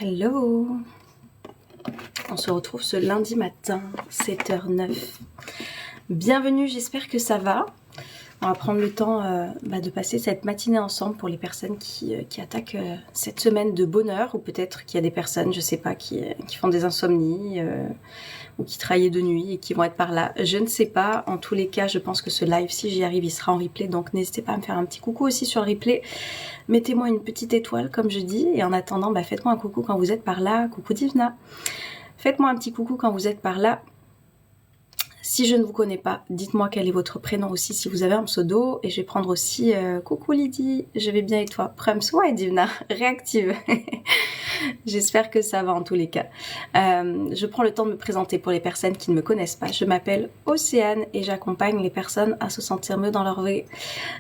Hello! On se retrouve ce lundi matin, 7h09. Bienvenue, j'espère que ça va. On va prendre le temps de passer cette matinée ensemble pour les personnes qui attaquent cette semaine de bonheur, ou peut-être qu'il y a des personnes, je sais pas, qui font des insomnies ou qui travaillent de nuit et qui vont être par là. Je ne sais pas. En tous les cas, je pense que ce live, si j'y arrive, il sera en replay. Donc n'hésitez pas à me faire un petit coucou aussi sur le replay. Mettez-moi une petite étoile, comme je dis. Et en attendant, faites-moi un coucou quand vous êtes par là. Coucou Divna. Faites-moi un petit coucou quand vous êtes par là. Si je ne vous connais pas, dites-moi quel est votre prénom aussi, si vous avez un pseudo. Et je vais prendre aussi coucou Lydie, je vais bien et toi? Prums, ouais Divna, réactive. J'espère que ça va en tous les cas. Je prends le temps de me présenter pour les personnes qui ne me connaissent pas. Je m'appelle Océane et j'accompagne les personnes à se sentir mieux dans leur vie.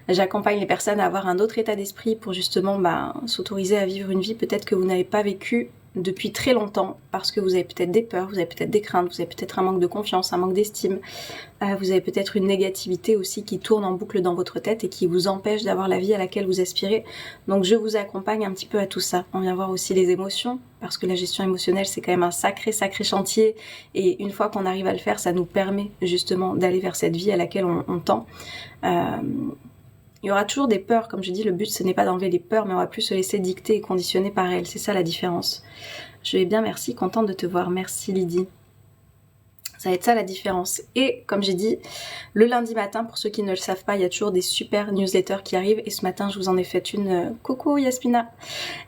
J'accompagne les personnes à avoir un autre état d'esprit pour justement s'autoriser à vivre une vie peut-être que vous n'avez pas vécue depuis très longtemps, parce que vous avez peut-être des peurs, vous avez peut-être des craintes, vous avez peut-être un manque de confiance, un manque d'estime, vous avez peut-être une négativité aussi qui tourne en boucle dans votre tête et qui vous empêche d'avoir la vie à laquelle vous aspirez. Donc je vous accompagne un petit peu à tout ça. On vient voir aussi les émotions, parce que la gestion émotionnelle c'est quand même un sacré chantier, et une fois qu'on arrive à le faire, ça nous permet justement d'aller vers cette vie à laquelle on tend. Il y aura toujours des peurs, comme je dis, le but ce n'est pas d'enlever les peurs, mais on va plus se laisser dicter et conditionner par elles, c'est ça la différence. Je vais bien, merci, contente de te voir, merci Lydie. Ça va être ça la différence. Et comme j'ai dit, le lundi matin, pour ceux qui ne le savent pas, il y a toujours des super newsletters qui arrivent, et ce matin je vous en ai fait une, coucou Yasmina,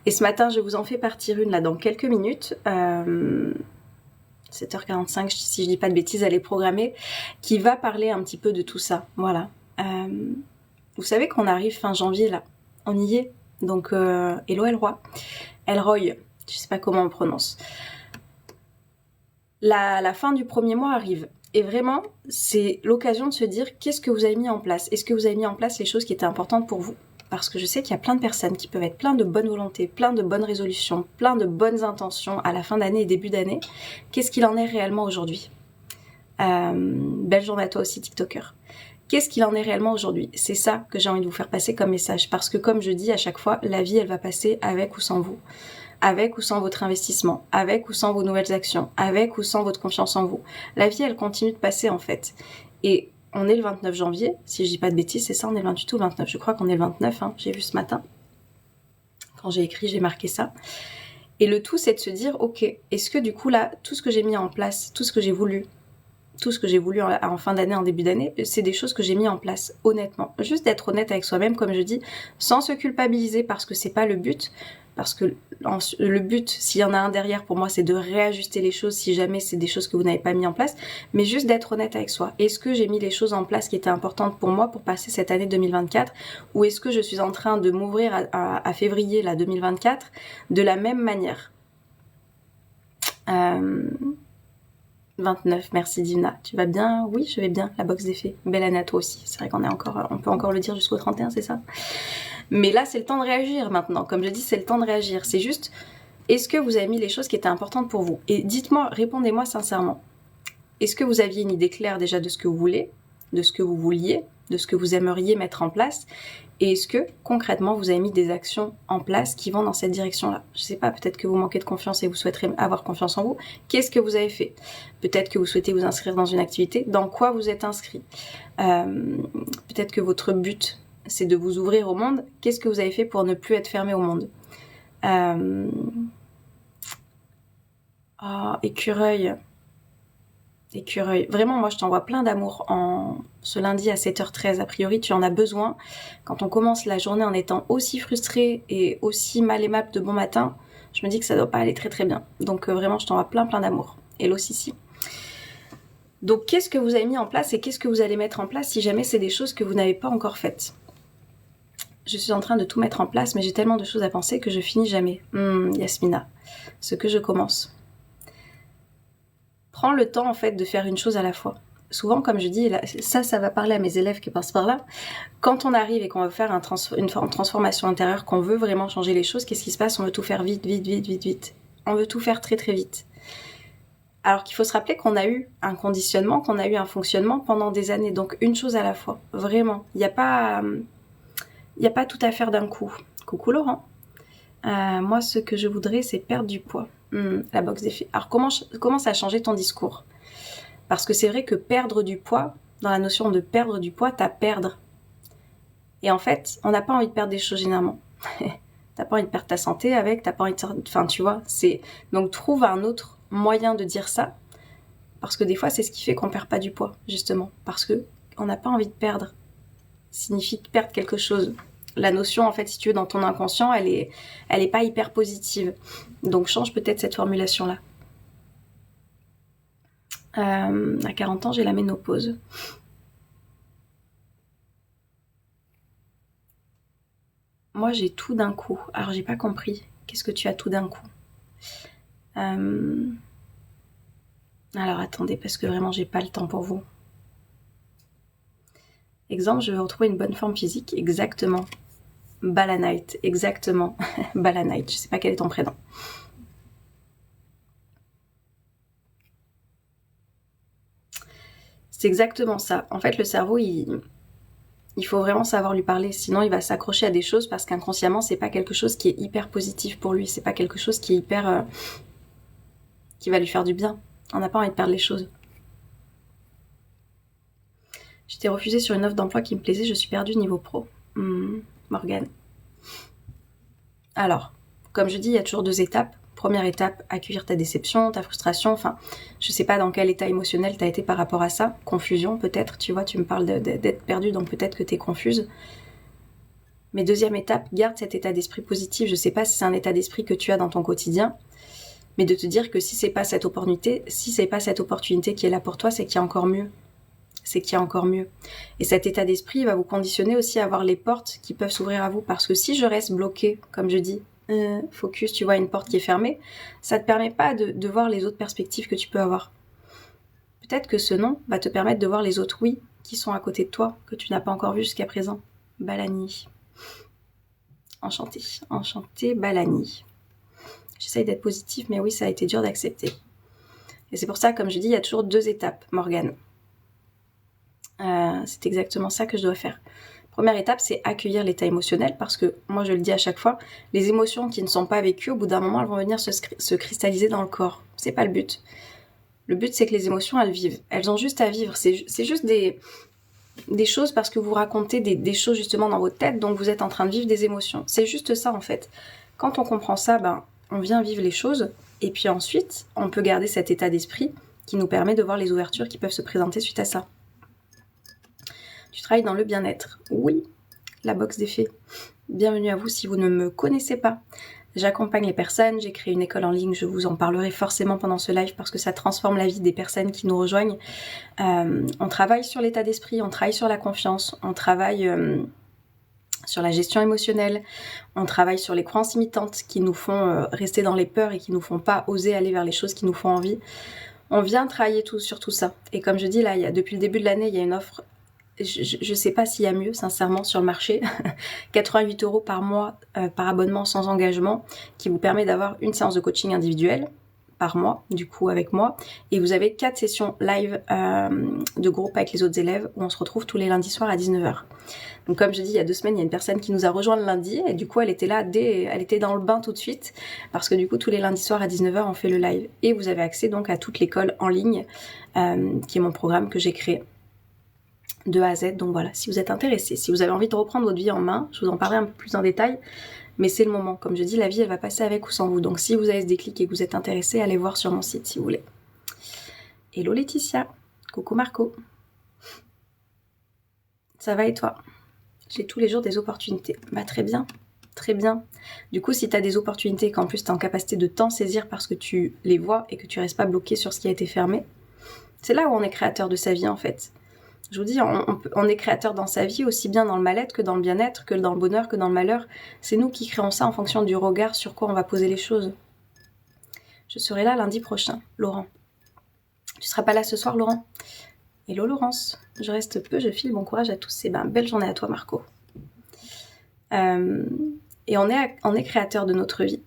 et ce matin je vous en fais partir une là dans quelques minutes, 7h45 si je dis pas de bêtises, elle est programmée, qui va parler un petit peu de tout ça, voilà. Vous savez qu'on arrive fin janvier là, on y est, donc hello Elroy, je sais pas comment on prononce. La fin du premier mois arrive, et vraiment c'est l'occasion de se dire qu'est-ce que vous avez mis en place. Est-ce que vous avez mis en place les choses qui étaient importantes pour vous? Parce que je sais qu'il y a plein de personnes qui peuvent être plein de bonne volonté, plein de bonnes résolutions, plein de bonnes intentions à la fin d'année et début d'année. Qu'est-ce qu'il en est réellement aujourd'hui? Belle journée à toi aussi TikToker. Qu'est-ce qu'il en est réellement aujourd'hui? C'est ça que j'ai envie de vous faire passer comme message. Parce que comme je dis à chaque fois, la vie, elle va passer avec ou sans vous. Avec ou sans votre investissement. Avec ou sans vos nouvelles actions. Avec ou sans votre confiance en vous. La vie, elle continue de passer en fait. Et on est le 29 janvier. Si je dis pas de bêtises, c'est ça, on est le 28 ou le 29. Je crois qu'on est le 29, j'ai vu ce matin. Quand j'ai écrit, j'ai marqué ça. Et le tout, c'est de se dire, ok, est-ce que du coup là, tout ce que j'ai mis en place, tout ce que j'ai voulu en fin d'année, en début d'année, c'est des choses que j'ai mis en place, honnêtement. Juste d'être honnête avec soi-même, comme je dis, sans se culpabiliser, parce que c'est pas le but. Parce que le but, s'il y en a un derrière, pour moi, c'est de réajuster les choses si jamais c'est des choses que vous n'avez pas mis en place, mais juste d'être honnête avec soi. Est-ce que j'ai mis les choses en place qui étaient importantes pour moi pour passer cette année 2024, ou est-ce que je suis en train de m'ouvrir à février, là, 2024, de la même manière? 29, merci Dina. Tu vas bien? Oui, je vais bien. La box d'effets. Belle année à toi aussi. C'est vrai on peut encore le dire jusqu'au 31, c'est ça? Mais là, c'est le temps de réagir maintenant. Comme je dis, c'est le temps de réagir. C'est juste, est-ce que vous avez mis les choses qui étaient importantes pour vous? Et dites-moi, répondez-moi sincèrement. Est-ce que vous aviez une idée claire déjà de ce que vous voulez, de ce que vous vouliez, de ce que vous aimeriez mettre en place? Et est-ce que, concrètement, vous avez mis des actions en place qui vont dans cette direction-là? Je sais pas, peut-être que vous manquez de confiance et vous souhaiterez avoir confiance en vous. Qu'est-ce que vous avez fait? Peut-être que vous souhaitez vous inscrire dans une activité. Dans quoi vous êtes inscrit? Peut-être que votre but, c'est de vous ouvrir au monde. Qu'est-ce que vous avez fait pour ne plus être fermé au monde? Écureuil. Vraiment, moi, je t'envoie plein d'amour ce lundi à 7h13. A priori, tu en as besoin. Quand on commence la journée en étant aussi frustré et aussi mal aimable de bon matin, je me dis que ça doit pas aller très très bien. Donc vraiment, je t'envoie plein d'amour. Hello Sissi. Donc, qu'est-ce que vous avez mis en place et qu'est-ce que vous allez mettre en place si jamais c'est des choses que vous n'avez pas encore faites? Je suis en train de tout mettre en place, mais j'ai tellement de choses à penser que je finis jamais. Yasmina, ce que je commence. Prends le temps en fait de faire une chose à la fois. Souvent, comme je dis, ça va parler à mes élèves qui passent par là. Quand on arrive et qu'on veut faire une transformation intérieure, qu'on veut vraiment changer les choses, qu'est-ce qui se passe? On veut tout faire vite. On veut tout faire très très vite. Alors qu'il faut se rappeler qu'on a eu un conditionnement, qu'on a eu un fonctionnement pendant des années. Donc une chose à la fois, vraiment. Il n'y a pas tout à faire d'un coup. Coucou Laurent. Moi, ce que je voudrais, c'est perdre du poids. La box des fées. Alors, comment ça a changé ton discours? Parce que c'est vrai que perdre du poids, dans la notion de perdre du poids, t'as perdre. Et en fait, on n'a pas envie de perdre des choses généralement. T'as pas envie de perdre ta santé avec, t'as pas envie de... Enfin, tu vois, c'est... Donc, trouve un autre moyen de dire ça. Parce que des fois, c'est ce qui fait qu'on perd pas du poids, justement. Parce que on n'a pas envie de perdre. Signifie perdre quelque chose. La notion, en fait, si tu veux, dans ton inconscient, elle est pas hyper positive. Donc, change peut-être cette formulation-là. À 40 ans, j'ai la ménopause. Moi, j'ai tout d'un coup. Alors, j'ai pas compris. Qu'est-ce que tu as tout d'un coup? Alors, attendez, parce que vraiment, j'ai pas le temps pour vous. Exemple, je vais retrouver une bonne forme physique. Exactement. Balanite. Exactement. Balanite. Je sais pas quel est ton prénom. C'est exactement ça. En fait, le cerveau, il faut vraiment savoir lui parler. Sinon, il va s'accrocher à des choses parce qu'inconsciemment, c'est pas quelque chose qui est hyper positif pour lui. C'est pas quelque chose qui est hyper... qui va lui faire du bien. On n'a pas envie de perdre les choses. J'étais refusée sur une offre d'emploi qui me plaisait, je suis perdue niveau pro. Morgane. Alors, comme je dis, il y a toujours 2 étapes. Première étape, accueillir ta déception, ta frustration. Enfin, je sais pas dans quel état émotionnel t'as été par rapport à ça. Confusion peut-être, tu vois, tu me parles d'être perdue, donc peut-être que t'es confuse. Mais deuxième étape, garde cet état d'esprit positif. Je sais pas si c'est un état d'esprit que tu as dans ton quotidien, mais de te dire que si c'est pas cette opportunité qui est là pour toi, c'est qu'il y a encore mieux. C'est qu'il y a encore mieux. Et cet état d'esprit va vous conditionner aussi à avoir les portes qui peuvent s'ouvrir à vous. Parce que si je reste bloquée, comme je dis, focus, tu vois une porte qui est fermée, ça te permet pas de voir les autres perspectives que tu peux avoir. Peut-être que ce non va te permettre de voir les autres oui qui sont à côté de toi, que tu n'as pas encore vu jusqu'à présent. Balani. Enchantée, Balani. J'essaye d'être positive, mais oui, ça a été dur d'accepter. Et c'est pour ça, comme je dis, il y a toujours 2 étapes, Morgane. C'est exactement ça que je dois faire. Première étape, c'est accueillir l'état émotionnel, parce que moi je le dis à chaque fois, les émotions qui ne sont pas vécues, au bout d'un moment, elles vont venir se cristalliser dans le corps. C'est pas le but. Le but, c'est que les émotions, elles vivent. Elles ont juste à vivre. C'est juste des choses parce que vous racontez des choses justement dans votre tête, donc vous êtes en train de vivre des émotions. C'est juste ça en fait. Quand on comprend ça, on vient vivre les choses, et puis ensuite, on peut garder cet état d'esprit qui nous permet de voir les ouvertures qui peuvent se présenter suite à ça. Tu travailles dans le bien-être. Oui, la box des fées. Bienvenue à vous si vous ne me connaissez pas. J'accompagne les personnes, j'ai créé une école en ligne, je vous en parlerai forcément pendant ce live parce que ça transforme la vie des personnes qui nous rejoignent. On travaille sur l'état d'esprit, on travaille sur la confiance, on travaille sur la gestion émotionnelle, on travaille sur les croyances limitantes qui nous font rester dans les peurs et qui nous font pas oser aller vers les choses qui nous font envie. On vient travailler sur tout ça. Et comme je dis là, depuis le début de l'année, il y a une offre. Je sais pas s'il y a mieux, sincèrement, sur le marché. 88 € par mois par abonnement sans engagement, qui vous permet d'avoir une séance de coaching individuelle par mois, du coup avec moi. Et vous avez 4 sessions live de groupe avec les autres élèves où on se retrouve tous les lundis soirs à 19h. Donc comme je dis, il y a 2 semaines, il y a une personne qui nous a rejoint le lundi et du coup elle était là elle était dans le bain tout de suite parce que du coup tous les lundis soirs à 19h on fait le live. Et vous avez accès donc à toute l'école en ligne qui est mon programme que j'ai créé de A à Z. Donc voilà, si vous êtes intéressé, si vous avez envie de reprendre votre vie en main, je vous en parlerai un peu plus en détail, mais c'est le moment. Comme je dis, la vie, elle va passer avec ou sans vous. Donc si vous avez ce déclic et que vous êtes intéressé, allez voir sur mon site si vous voulez. Hello Laetitia, coucou Marco. Ça va et toi? J'ai tous les jours des opportunités. Bah très bien, très bien. Du coup, si tu as des opportunités et qu'en plus tu es en capacité de t'en saisir parce que tu les vois et que tu restes pas bloqué sur ce qui a été fermé, c'est là où on est créateur de sa vie en fait. Je vous dis, on est créateur dans sa vie, aussi bien dans le mal-être que dans le bien-être, que dans le bonheur, que dans le malheur. C'est nous qui créons ça en fonction du regard sur quoi on va poser les choses. Je serai là lundi prochain, Laurent. Tu seras pas là ce soir, Laurent? Hello Laurence, je reste peu, je file, bon courage à tous. Et belle journée à toi Marco. Et on est créateur de notre vie.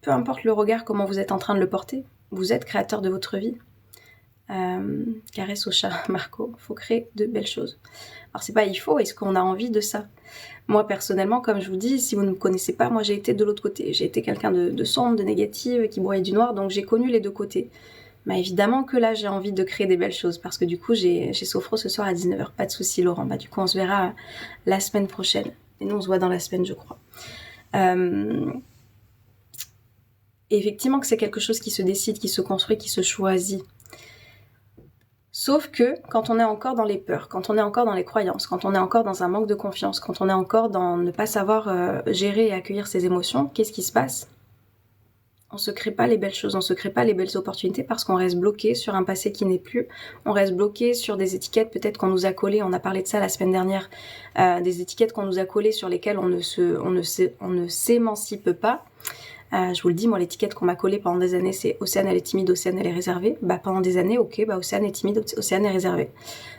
Peu importe le regard, comment vous êtes en train de le porter, vous êtes créateur de votre vie. Caresse au chat, Marco. Faut créer de belles choses. Alors c'est pas il faut, est-ce qu'on a envie de ça? Moi personnellement, comme je vous dis, si vous ne me connaissez pas, moi j'ai été de l'autre côté. J'ai été quelqu'un de sombre, de négative, qui broyait du noir, donc j'ai connu les deux côtés. Mais évidemment que là j'ai envie de créer des belles choses, parce que du coup j'ai sophro ce soir à 19h. Pas de souci Laurent, bah du coup on se verra la semaine prochaine. Et nous on se voit dans la semaine je crois. Et effectivement que c'est quelque chose qui se décide, qui se construit, qui se choisit. Sauf que quand on est encore dans les peurs, quand on est encore dans les croyances, quand on est encore dans un manque de confiance, quand on est encore dans ne pas savoir gérer et accueillir ses émotions, qu'est-ce qui se passe? On se crée pas les belles choses, on se crée pas les belles opportunités parce qu'on reste bloqué sur un passé qui n'est plus, on reste bloqué sur des étiquettes peut-être qu'on nous a collées, on a parlé de ça la semaine dernière, des étiquettes qu'on nous a collées sur lesquelles on ne s'émancipe pas. Je vous le dis, moi l'étiquette qu'on m'a collée pendant des années c'est Océane elle est timide, Océane elle est réservée. Bah pendant des années, ok, bah Océane est timide, Océane est réservée.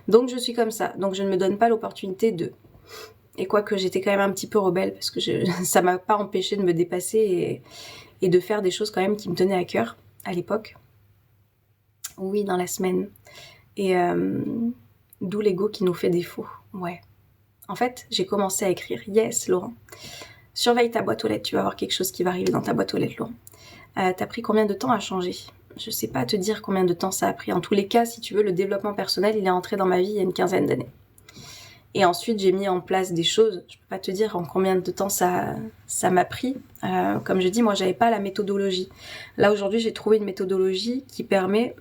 Donc je suis comme ça, donc je ne me donne pas l'opportunité de... Et quoique j'étais quand même un petit peu rebelle parce que ça m'a pas empêché de me dépasser et de faire des choses quand même qui me tenaient à cœur à l'époque. Oui, dans la semaine. Et d'où l'ego qui nous fait défaut. Ouais. En fait, j'ai commencé à écrire. Yes, Laurent. Surveille ta boîte aux lettres, tu vas avoir quelque chose qui va arriver dans ta boîte aux lettres, Laurent. T'as pris combien de temps à changer? Je sais pas te dire combien de temps ça a pris. En tous les cas, si tu veux, le développement personnel, il est entré dans ma vie il y a une 15aine d'années. Et ensuite, j'ai mis en place des choses. Je peux pas te dire en combien de temps ça m'a pris. Comme je dis, moi, j'avais pas la méthodologie. Là, aujourd'hui, j'ai trouvé une méthodologie qui permet,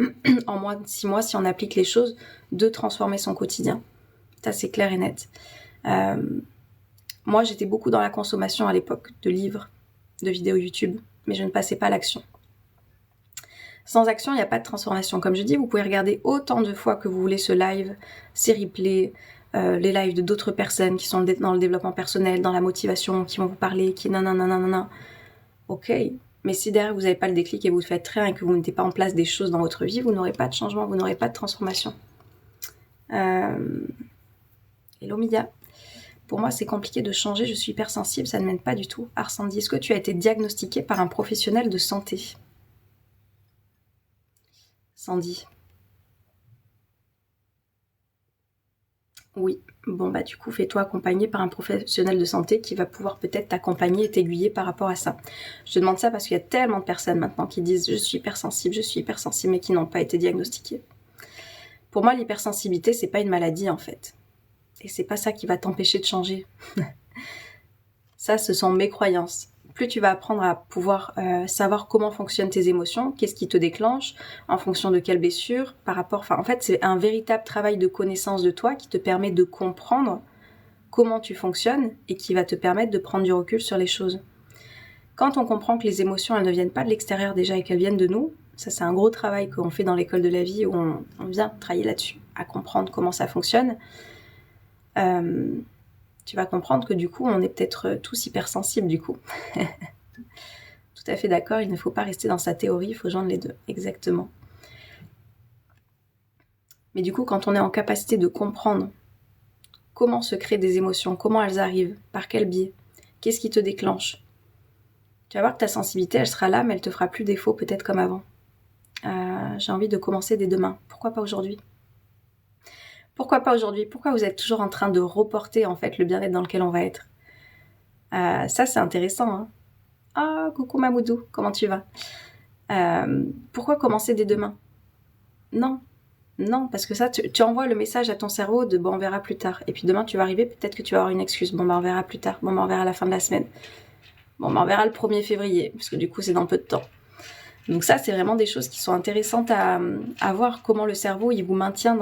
en moins de 6 mois, si on applique les choses, de transformer son quotidien. Ça, c'est clair et net. Moi, j'étais beaucoup dans la consommation à l'époque de livres, de vidéos YouTube, mais je ne passais pas à l'action. Sans action, il n'y a pas de transformation. Comme je dis, vous pouvez regarder autant de fois que vous voulez ce live, ces replays, les lives de d'autres personnes qui sont dans le développement personnel, dans la motivation, qui vont vous parler, qui nanana. Ok, mais si derrière vous n'avez pas le déclic et vous ne faites rien et que vous ne mettez pas en place des choses dans votre vie, vous n'aurez pas de changement, vous n'aurez pas de transformation. Hello Mia. Pour moi, c'est compliqué de changer, je suis hypersensible, ça ne m'aide pas du tout. Arsandi, est-ce que tu as été diagnostiqué par un professionnel de santé? Sandy. Oui. Bon, bah du coup, fais-toi accompagner par un professionnel de santé qui va pouvoir peut-être t'accompagner et t'aiguiller par rapport à ça. Je te demande ça parce qu'il y a tellement de personnes maintenant qui disent « je suis hypersensible », mais qui n'ont pas été diagnostiquées. Pour moi, l'hypersensibilité, c'est pas une maladie en fait. Et c'est pas ça qui va t'empêcher de changer. Ça, ce sont mes croyances. Plus tu vas apprendre à pouvoir savoir comment fonctionnent tes émotions, qu'est-ce qui te déclenche, en fonction de quelle blessure, par rapport... Enfin, en fait, c'est un véritable travail de connaissance de toi qui te permet de comprendre comment tu fonctionnes et qui va te permettre de prendre du recul sur les choses. Quand on comprend que les émotions, elles ne viennent pas de l'extérieur déjà et qu'elles viennent de nous, ça c'est un gros travail qu'on fait dans l'école de la vie où on vient travailler là-dessus, à comprendre comment ça fonctionne. Tu vas comprendre que du coup, on est peut-être tous hypersensibles du coup. Tout à fait d'accord, il ne faut pas rester dans sa théorie, il faut joindre les deux, exactement. Mais du coup, quand on est en capacité de comprendre comment se créent des émotions, comment elles arrivent, par quel biais, qu'est-ce qui te déclenche, tu vas voir que ta sensibilité, elle sera là, mais elle te fera plus défaut, peut-être comme avant. J'ai envie de commencer dès demain. Pourquoi pas aujourd'hui ? Pourquoi pas aujourd'hui ? Pourquoi vous êtes toujours en train de reporter en fait le bien-être dans lequel on va être ? Ça c'est intéressant. Hein. Ah, coucou Mamoudou, comment tu vas ? Pourquoi commencer dès demain ? Non, parce que ça, tu envoies le message à ton cerveau de bon, on verra plus tard. Et puis demain tu vas arriver, peut-être que tu vas avoir une excuse. Bon, on verra plus tard. Bon, on verra à la fin de la semaine. Bon, on verra le 1er février, parce que du coup c'est dans peu de temps. Donc ça, c'est vraiment des choses qui sont intéressantes à voir comment le cerveau, il nous maintient,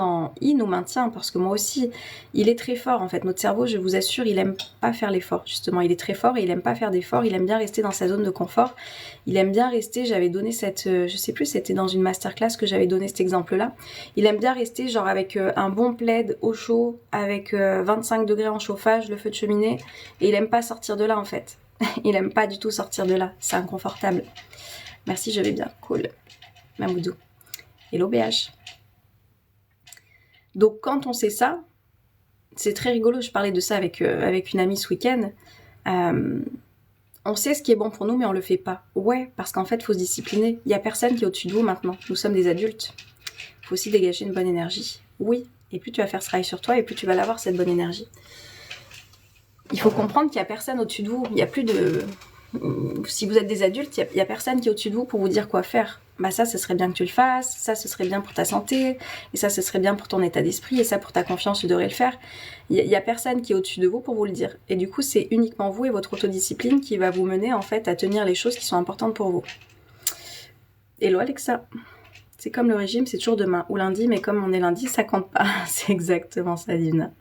parce que moi aussi, il est très fort en fait. Notre cerveau, je vous assure, il aime pas faire l'effort, justement. Il est très fort et il aime pas faire d'effort, il aime bien rester dans sa zone de confort. Il aime bien rester, j'avais donné je sais plus, c'était dans une masterclass que j'avais donné cet exemple-là. Il aime bien rester genre avec un bon plaid au chaud, avec 25 degrés en chauffage, le feu de cheminée, et il aime pas sortir de là en fait. Il aime pas du tout sortir de là, c'est inconfortable. Merci, je vais bien. Cool. Mamoudou. Hello BH. Donc quand on sait ça, c'est très rigolo. Je parlais de ça avec une amie ce week-end. On sait ce qui est bon pour nous, mais on le fait pas. Ouais, parce qu'en fait, il faut se discipliner. Il y a personne qui est au-dessus de vous maintenant. Nous sommes des adultes. il faut aussi dégager une bonne énergie. Oui, et plus tu vas faire ce travail sur toi, et plus tu vas l'avoir, cette bonne énergie. Il faut comprendre qu'il n'y a personne au-dessus de vous. Il n'y a plus de... Si vous êtes des adultes, il n'y a personne qui est au-dessus de vous pour vous dire quoi faire. Bah ça, ce serait bien que tu le fasses, ça, ce serait bien pour ta santé, et ça, ce serait bien pour ton état d'esprit, et ça, pour ta confiance, tu devrais le faire. Il n'y a personne qui est au-dessus de vous pour vous le dire. Et du coup, c'est uniquement vous et votre autodiscipline qui va vous mener, en fait, à tenir les choses qui sont importantes pour vous. Hello Alexa. C'est comme le régime, c'est toujours demain ou lundi, mais comme on est lundi, ça compte pas. C'est exactement ça, Divina.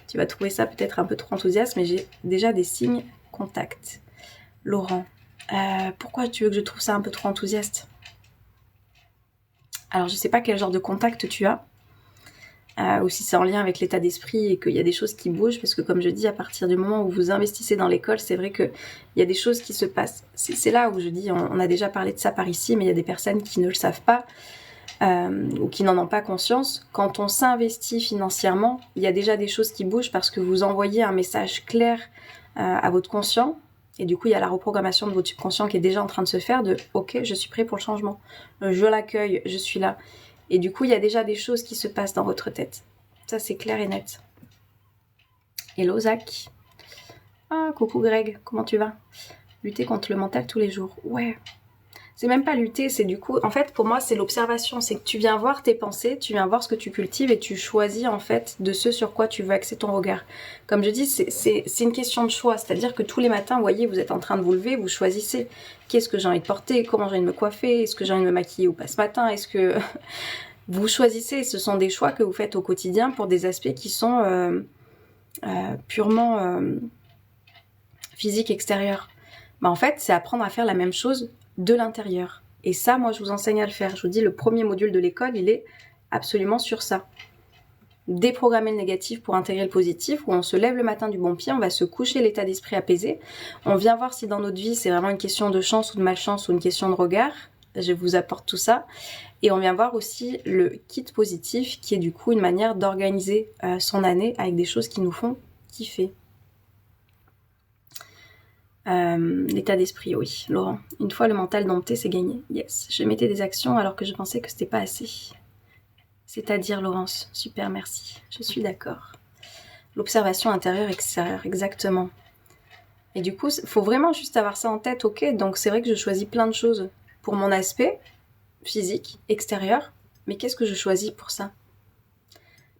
Tu vas trouver ça peut-être un peu trop enthousiaste, mais j'ai déjà des signes contact. Laurent, pourquoi tu veux que je trouve ça un peu trop enthousiaste? Alors, je sais pas quel genre de contact tu as, ou si c'est en lien avec l'état d'esprit et qu'il y a des choses qui bougent, parce que comme je dis, à partir du moment où vous investissez dans l'école, c'est vrai qu'il y a des choses qui se passent. C'est là où je dis, on a déjà parlé de ça par ici, mais il y a des personnes qui ne le savent pas, ou qui n'en ont pas conscience. Quand on s'investit financièrement, il y a déjà des choses qui bougent parce que vous envoyez un message clair à votre conscient. Et du coup, il y a la reprogrammation de votre subconscient qui est déjà en train de se faire de « Ok, je suis prêt pour le changement. Je l'accueille, je suis là. » Et du coup, il y a déjà des choses qui se passent dans votre tête. Ça, c'est clair et net. Hello, Zach. Ah, coucou Greg, comment tu vas? Lutter contre le mental tous les jours. Ouais. C'est même pas lutter, c'est du coup... En fait, pour moi, c'est l'observation. C'est que tu viens voir tes pensées, tu viens voir ce que tu cultives et tu choisis, en fait, de ce sur quoi tu veux axer ton regard. Comme je dis, c'est une question de choix. C'est-à-dire que tous les matins, vous voyez, vous êtes en train de vous lever, vous choisissez qu'est-ce que j'ai envie de porter, comment j'ai envie de me coiffer, est-ce que j'ai envie de me maquiller ou pas ce matin, est-ce que... Vous choisissez, ce sont des choix que vous faites au quotidien pour des aspects qui sont purement physiques, extérieurs. Bah, en fait, c'est apprendre à faire la même chose de l'intérieur. Et ça, moi, je vous enseigne à le faire. Je vous dis, le premier module de l'école, il est absolument sur ça. Déprogrammer le négatif pour intégrer le positif, où on se lève le matin du bon pied, on va se coucher l'état d'esprit apaisé. On vient voir si dans notre vie, c'est vraiment une question de chance ou de malchance ou une question de regard. Je vous apporte tout ça. Et on vient voir aussi le kit positif, qui est du coup une manière d'organiser son année avec des choses qui nous font kiffer. L'état d'esprit, oui, Laurent. Une fois le mental dompté, c'est gagné. Yes, je mettais des actions alors que je pensais que c'était pas assez. C'est-à-dire, Laurence, super, merci. Je suis d'accord. L'observation intérieure-extérieure, exactement. Et du coup, il faut vraiment juste avoir ça en tête, ok. Donc c'est vrai que je choisis plein de choses pour mon aspect physique, extérieur, mais qu'est-ce que je choisis pour ça?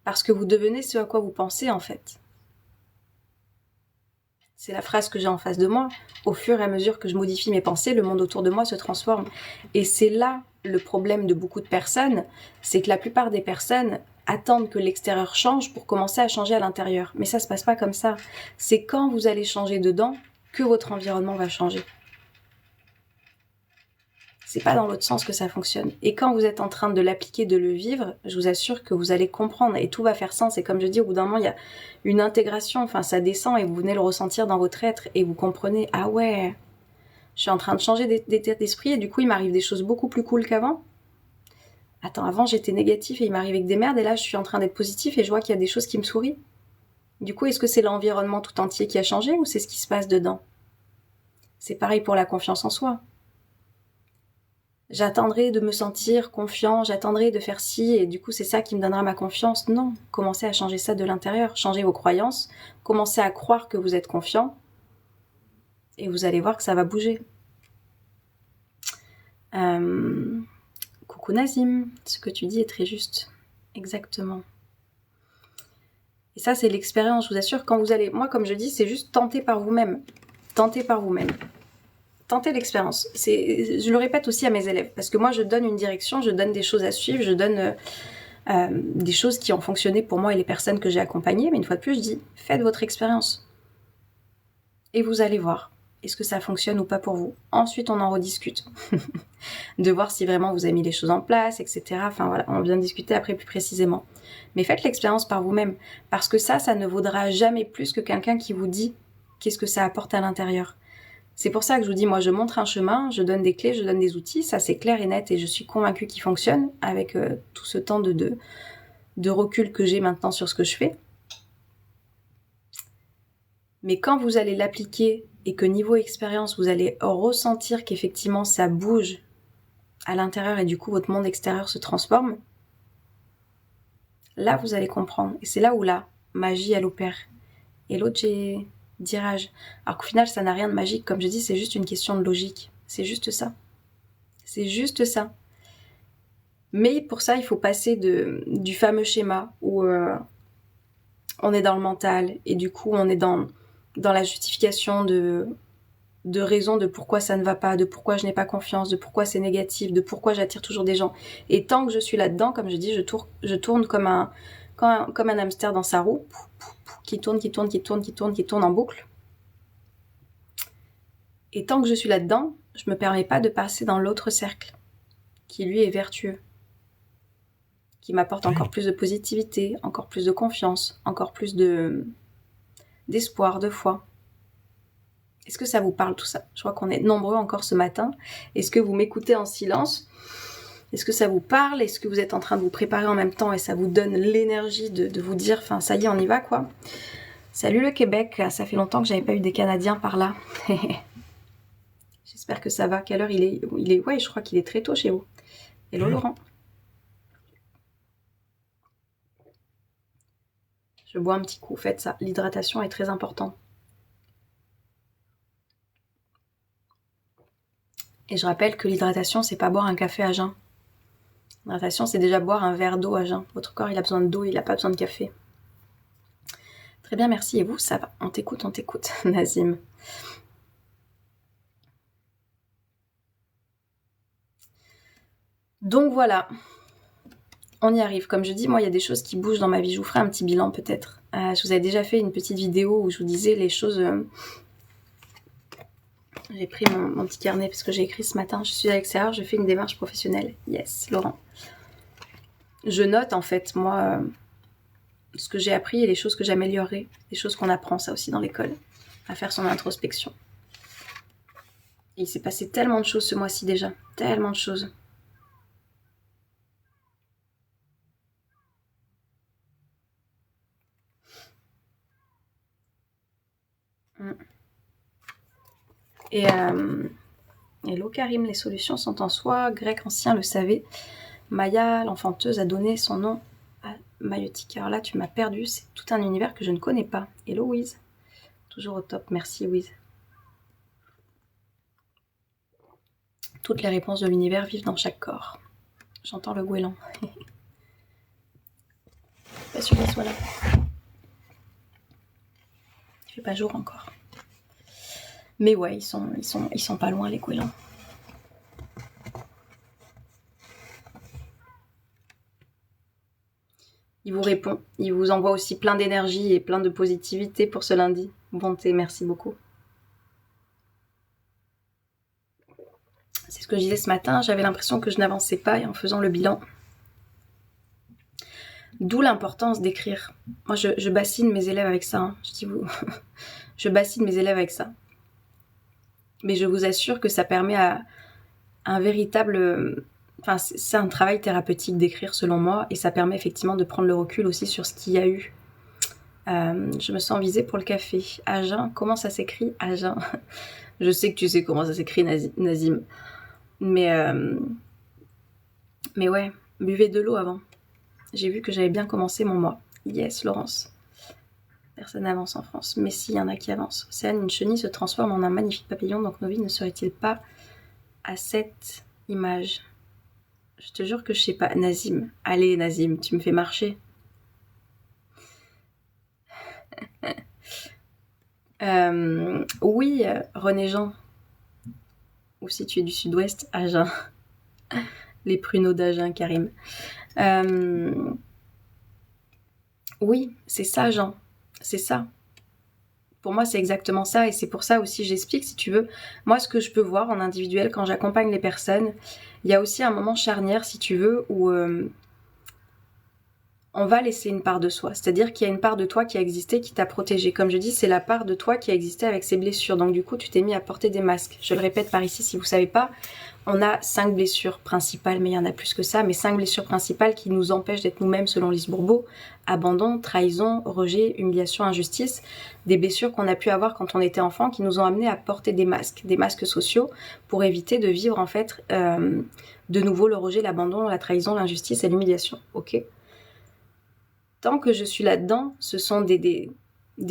Parce que vous devenez ce à quoi vous pensez, en fait. C'est la phrase que j'ai en face de moi. Au fur et à mesure que je modifie mes pensées, le monde autour de moi se transforme. Et c'est là le problème de beaucoup de personnes, c'est que la plupart des personnes attendent que l'extérieur change pour commencer à changer à l'intérieur. Mais ça se passe pas comme ça. C'est quand vous allez changer dedans que votre environnement va changer. C'est pas dans l'autre sens que ça fonctionne. Et quand vous êtes en train de l'appliquer, de le vivre, je vous assure que vous allez comprendre et tout va faire sens. Et comme je dis, au bout d'un moment, il y a une intégration, enfin ça descend et vous venez le ressentir dans votre être et vous comprenez, ah ouais, je suis en train de changer d'état d'esprit et du coup il m'arrive des choses beaucoup plus cool qu'avant. Attends, avant j'étais négatif et il m'arrivait que des merdes et là je suis en train d'être positif et je vois qu'il y a des choses qui me sourient. Du coup, est-ce que c'est l'environnement tout entier qui a changé ou c'est ce qui se passe dedans? C'est pareil pour la confiance en soi. J'attendrai de me sentir confiant, j'attendrai de faire ci, et du coup c'est ça qui me donnera ma confiance. Non, commencez à changer ça de l'intérieur, changez vos croyances, commencez à croire que vous êtes confiant, et vous allez voir que ça va bouger. Coucou Nazim, ce que tu dis est très juste, exactement. Et ça c'est l'expérience, je vous assure, quand vous allez... Moi comme je dis, c'est juste tenter par vous-même. Tentez par vous-même. Tentez l'expérience. Je le répète aussi à mes élèves, parce que moi je donne une direction, je donne des choses à suivre, je donne des choses qui ont fonctionné pour moi et les personnes que j'ai accompagnées, mais une fois de plus je dis, faites votre expérience. Et vous allez voir, est-ce que ça fonctionne ou pas pour vous. Ensuite on en rediscute, de voir si vraiment vous avez mis les choses en place, etc. Enfin voilà, on vient de discuter après plus précisément. Mais faites l'expérience par vous-même, parce que ça ne vaudra jamais plus que quelqu'un qui vous dit qu'est-ce que ça apporte à l'intérieur. C'est pour ça que je vous dis, moi je montre un chemin, je donne des clés, je donne des outils, ça c'est clair et net et je suis convaincue qu'il fonctionne avec tout ce temps de recul que j'ai maintenant sur ce que je fais. Mais quand vous allez l'appliquer et que niveau expérience vous allez ressentir qu'effectivement ça bouge à l'intérieur et du coup votre monde extérieur se transforme, là vous allez comprendre. Et c'est là où la magie elle opère. Et l'autre j'ai dirage. Alors qu'au final ça n'a rien de magique, comme je dis, c'est juste une question de logique. C'est juste ça. C'est juste ça. Mais pour ça il faut passer du fameux schéma où on est dans le mental et du coup on est dans la justification de raisons de pourquoi ça ne va pas, de pourquoi je n'ai pas confiance, de pourquoi c'est négatif, de pourquoi j'attire toujours des gens. Et tant que je suis là-dedans, comme je dis, je tourne comme un hamster dans sa roue, qui tourne en boucle. Et tant que je suis là-dedans, je me permets pas de passer dans l'autre cercle, qui lui est vertueux, qui m'apporte encore plus de positivité, encore plus de confiance, encore plus d'espoir, de foi. Est-ce que ça vous parle tout ça? Je crois qu'on est nombreux encore ce matin. Est-ce que vous m'écoutez en silence? Est-ce que ça vous parle? Est-ce que vous êtes en train de vous préparer en même temps et ça vous donne l'énergie de vous dire, enfin ça y est, on y va quoi. Salut le Québec, ça fait longtemps que j'avais pas eu des Canadiens par là. J'espère que ça va. Quelle heure il est? Ouais, je crois qu'il est très tôt chez vous. Hello Laurent. Je bois un petit coup, faites ça. L'hydratation est très importante. Et je rappelle que l'hydratation, c'est pas boire un café à jeun. L'hydratation, c'est déjà boire un verre d'eau à jeun. Votre corps, il a besoin d'eau, il n'a pas besoin de café. Très bien, merci. Et vous, ça va? On t'écoute, Nazim. Donc voilà, on y arrive. Comme je dis, moi, il y a des choses qui bougent dans ma vie. Je vous ferai un petit bilan peut-être. Je vous avais déjà fait une petite vidéo où je vous disais les choses... J'ai pris mon petit carnet parce que j'ai écrit ce matin. Je suis à l'extérieur, je fais une démarche professionnelle. Yes, Laurent. Je note en fait, moi, ce que j'ai appris et les choses que j'améliorerai. Les choses qu'on apprend, ça aussi, dans l'école. À faire son introspection. Et il s'est passé tellement de choses ce mois-ci déjà. Tellement de choses. Et hello Karim, les solutions sont en soi. Grec ancien le savait. Maya, l'enfanteuse, a donné son nom à Maïotique. Alors là, tu m'as perdu. C'est tout un univers que je ne connais pas. Hello Wiz. Toujours au top. Merci Wiz. Toutes les réponses de l'univers vivent dans chaque corps. J'entends le goéland. Pas sûr qu'il soit là. Il fait pas jour encore. Mais ouais, ils sont pas loin les goélands. Il vous répond, il vous envoie aussi plein d'énergie et plein de positivité pour ce lundi. Bonté, merci beaucoup. C'est ce que je disais ce matin, j'avais l'impression que je n'avançais pas et en faisant le bilan. D'où l'importance d'écrire. Moi, je bassine mes élèves avec ça. Hein. Je dis vous, je bassine mes élèves avec ça. Mais je vous assure que ça permet à un véritable... Enfin, c'est un travail thérapeutique d'écrire selon moi et ça permet effectivement de prendre le recul aussi sur ce qu'il y a eu. Je me sens visée pour le café. Agen, comment ça s'écrit? Agen. Je sais que tu sais comment ça s'écrit, Nazim. Mais ouais, buvez de l'eau avant. J'ai vu que j'avais bien commencé mon mois. Yes, Laurence. Personne n'avance en France. Mais si, il y en a qui avancent. Océane, une chenille se transforme en un magnifique papillon, donc nos vies ne seraient-ils pas à cette image? Je te jure que je sais pas. Nazim. Allez, Nazim, tu me fais marcher. Oui, René Jean. Ou si tu es du sud-ouest, Agen. Les pruneaux d'Agen, Karim. Oui, c'est ça, Jean. C'est ça. Pour moi, c'est exactement ça. Et c'est pour ça aussi, j'explique, si tu veux. Moi, ce que je peux voir en individuel, quand j'accompagne les personnes, il y a aussi un moment charnière, si tu veux, où on va laisser une part de soi. C'est-à-dire qu'il y a une part de toi qui a existé, qui t'a protégé. Comme je dis, c'est la part de toi qui a existé avec ses blessures. Donc du coup, tu t'es mis à porter des masques. Je le répète par ici, si vous savez pas, on a 5 blessures principales, mais il y en a plus que ça, mais 5 blessures principales qui nous empêchent d'être nous-mêmes selon Lise Bourbeau. Abandon, trahison, rejet, humiliation, injustice. Des blessures qu'on a pu avoir quand on était enfant qui nous ont amenés à porter des masques sociaux pour éviter de vivre en fait de nouveau le rejet, l'abandon, la trahison, l'injustice et l'humiliation. Ok ? tant que je suis là-dedans, ce sont des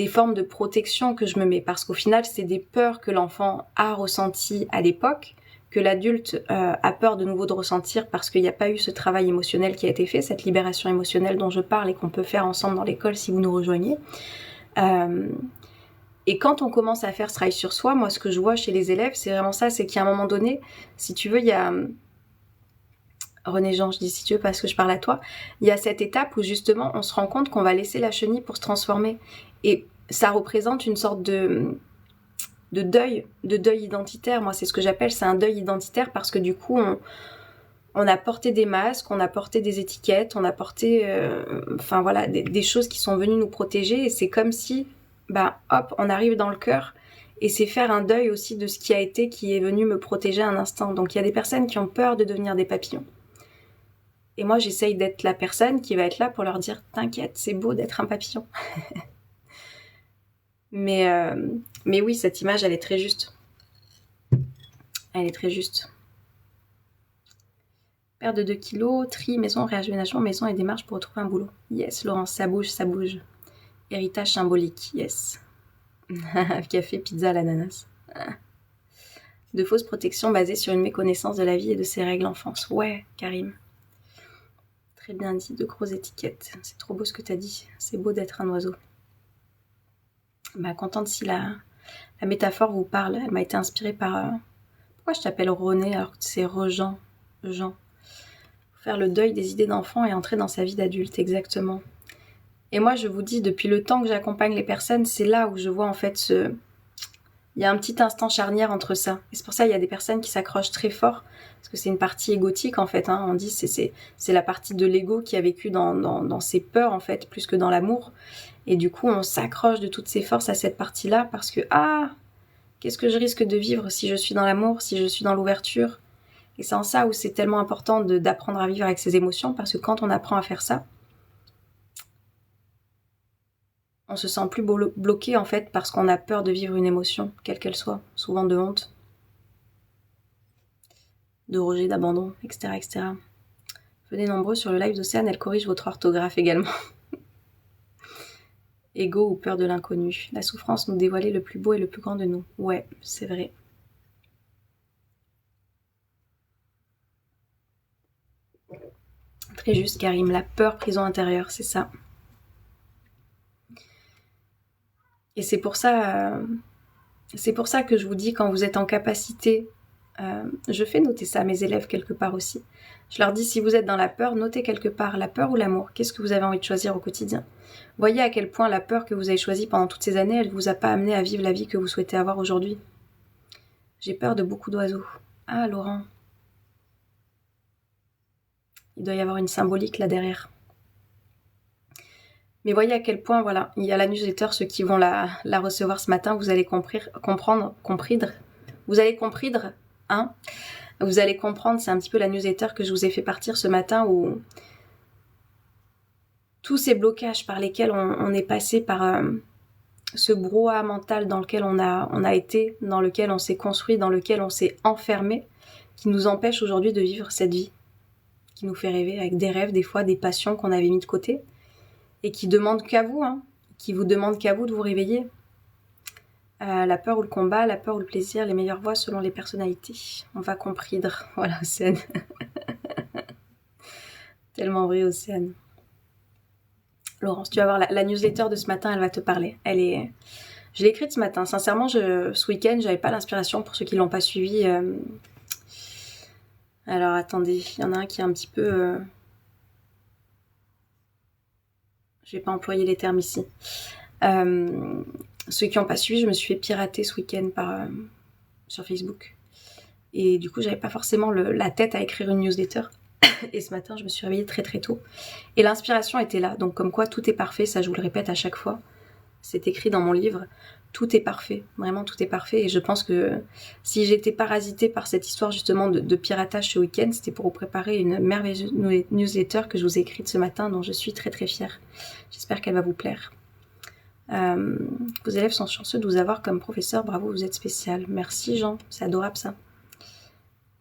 formes de protection que je me mets. Parce qu'au final, c'est des peurs que l'enfant a ressenties à l'époque, que l'adulte a peur de nouveau de ressentir parce qu'il n'y a pas eu ce travail émotionnel qui a été fait, cette libération émotionnelle dont je parle et qu'on peut faire ensemble dans l'école si vous nous rejoignez. Et quand on commence à faire ce travail sur soi, moi ce que je vois chez les élèves, c'est vraiment ça, c'est qu'à un moment donné, si tu veux, il y a... René Jean, je dis si tu veux parce que je parle à toi, il y a cette étape où justement on se rend compte qu'on va laisser la chenille pour se transformer. Et ça représente une sorte de deuil identitaire. Moi c'est ce que j'appelle, c'est un deuil identitaire parce que du coup on a porté des masques, on a porté des étiquettes, on a porté enfin voilà, des choses qui sont venues nous protéger et c'est comme si, bah hop, on arrive dans le cœur et c'est faire un deuil aussi de ce qui a été, qui est venu me protéger un instant. Donc il y a des personnes qui ont peur de devenir des papillons. Et moi, j'essaye d'être la personne qui va être là pour leur dire « T'inquiète, c'est beau d'être un papillon. » mais oui, cette image, elle est très juste. Elle est très juste. Perte de 2 kilos, tri, maison, réaménagement, maison et démarche pour retrouver un boulot. Yes, Laurence, ça bouge, ça bouge. Héritage symbolique, yes. Café, pizza à l'ananas. De fausses protections basées sur une méconnaissance de la vie et de ses règles enfance. Ouais, Karim. Très bien dit, de grosses étiquettes. C'est trop beau ce que tu as dit. C'est beau d'être un oiseau. Bah, contente si la métaphore vous parle. Elle m'a été inspirée par... Pourquoi je t'appelle René alors que c'est Jean. Faire le deuil des idées d'enfant et entrer dans sa vie d'adulte, exactement. Et moi, je vous dis, depuis le temps que j'accompagne les personnes, c'est là où je vois en fait ce... Il y a un petit instant charnière entre ça. Et c'est pour ça qu'il y a des personnes qui s'accrochent très fort, parce que c'est une partie égotique en fait. Hein. On dit c'est la partie de l'ego qui a vécu dans ses peurs en fait, plus que dans l'amour. Et du coup, on s'accroche de toutes ses forces à cette partie-là, parce que qu'est-ce que je risque de vivre si je suis dans l'amour, si je suis dans l'ouverture. Et c'est en ça où c'est tellement important d'apprendre à vivre avec ses émotions, parce que quand on apprend à faire ça, on se sent plus bloqué en fait parce qu'on a peur de vivre une émotion, quelle qu'elle soit, souvent de honte, de rejet, d'abandon, etc., etc. Venez nombreux sur le live d'Océane, elle corrige votre orthographe également. Ego ou peur de l'inconnu. La souffrance nous dévoilait le plus beau et le plus grand de nous. Ouais, c'est vrai. Très juste, Karim. La peur, prison intérieure, c'est ça. Et c'est pour ça que je vous dis, quand vous êtes en capacité, je fais noter ça à mes élèves quelque part aussi. Je leur dis, si vous êtes dans la peur, notez quelque part la peur ou l'amour. Qu'est-ce que vous avez envie de choisir au quotidien? Voyez à quel point la peur que vous avez choisie pendant toutes ces années, elle ne vous a pas amené à vivre la vie que vous souhaitez avoir aujourd'hui. J'ai peur de beaucoup d'oiseaux. Ah, Laurent. Il doit y avoir une symbolique là derrière. Mais voyez à quel point, voilà, il y a la newsletter, ceux qui vont la recevoir ce matin, vous allez comprendre, vous allez comprendre, hein, vous allez comprendre, c'est un petit peu la newsletter que je vous ai fait partir ce matin où tous ces blocages par lesquels on est passé par ce brouhaha mental dans lequel on a été, dans lequel on s'est construit, dans lequel on s'est enfermé, qui nous empêche aujourd'hui de vivre cette vie, qui nous fait rêver avec des rêves, des fois des passions qu'on avait mis de côté, et qui demande qu'à vous, qui vous demande qu'à vous de vous réveiller. La peur ou le combat, la peur ou le plaisir, les meilleures voies selon les personnalités. On va comprendre. Voilà, Océane. Tellement vrai, Océane. Laurence, tu vas voir, la newsletter de ce matin, elle va te parler. Je l'ai écrite ce matin. Sincèrement, ce week-end, j'avais pas l'inspiration pour ceux qui l'ont pas suivi. Alors, attendez, il y en a un qui est un petit peu... Je vais pas employer les termes ici. Ceux qui n'ont pas suivi, je me suis fait pirater ce week-end sur Facebook. Et du coup, j'avais pas forcément la tête à écrire une newsletter. Et ce matin, je me suis réveillée très très tôt. Et l'inspiration était là. Donc comme quoi, tout est parfait. Ça, je vous le répète à chaque fois. C'est écrit dans mon livre. Tout est parfait. Vraiment, tout est parfait. Et je pense que si j'étais parasitée par cette histoire justement de piratage ce week-end, c'était pour vous préparer une merveilleuse newsletter que je vous ai écrite ce matin, dont je suis très très fière. J'espère qu'elle va vous plaire. Vos élèves sont chanceux de vous avoir comme professeur. Bravo, vous êtes spécial. Merci Jean, c'est adorable ça.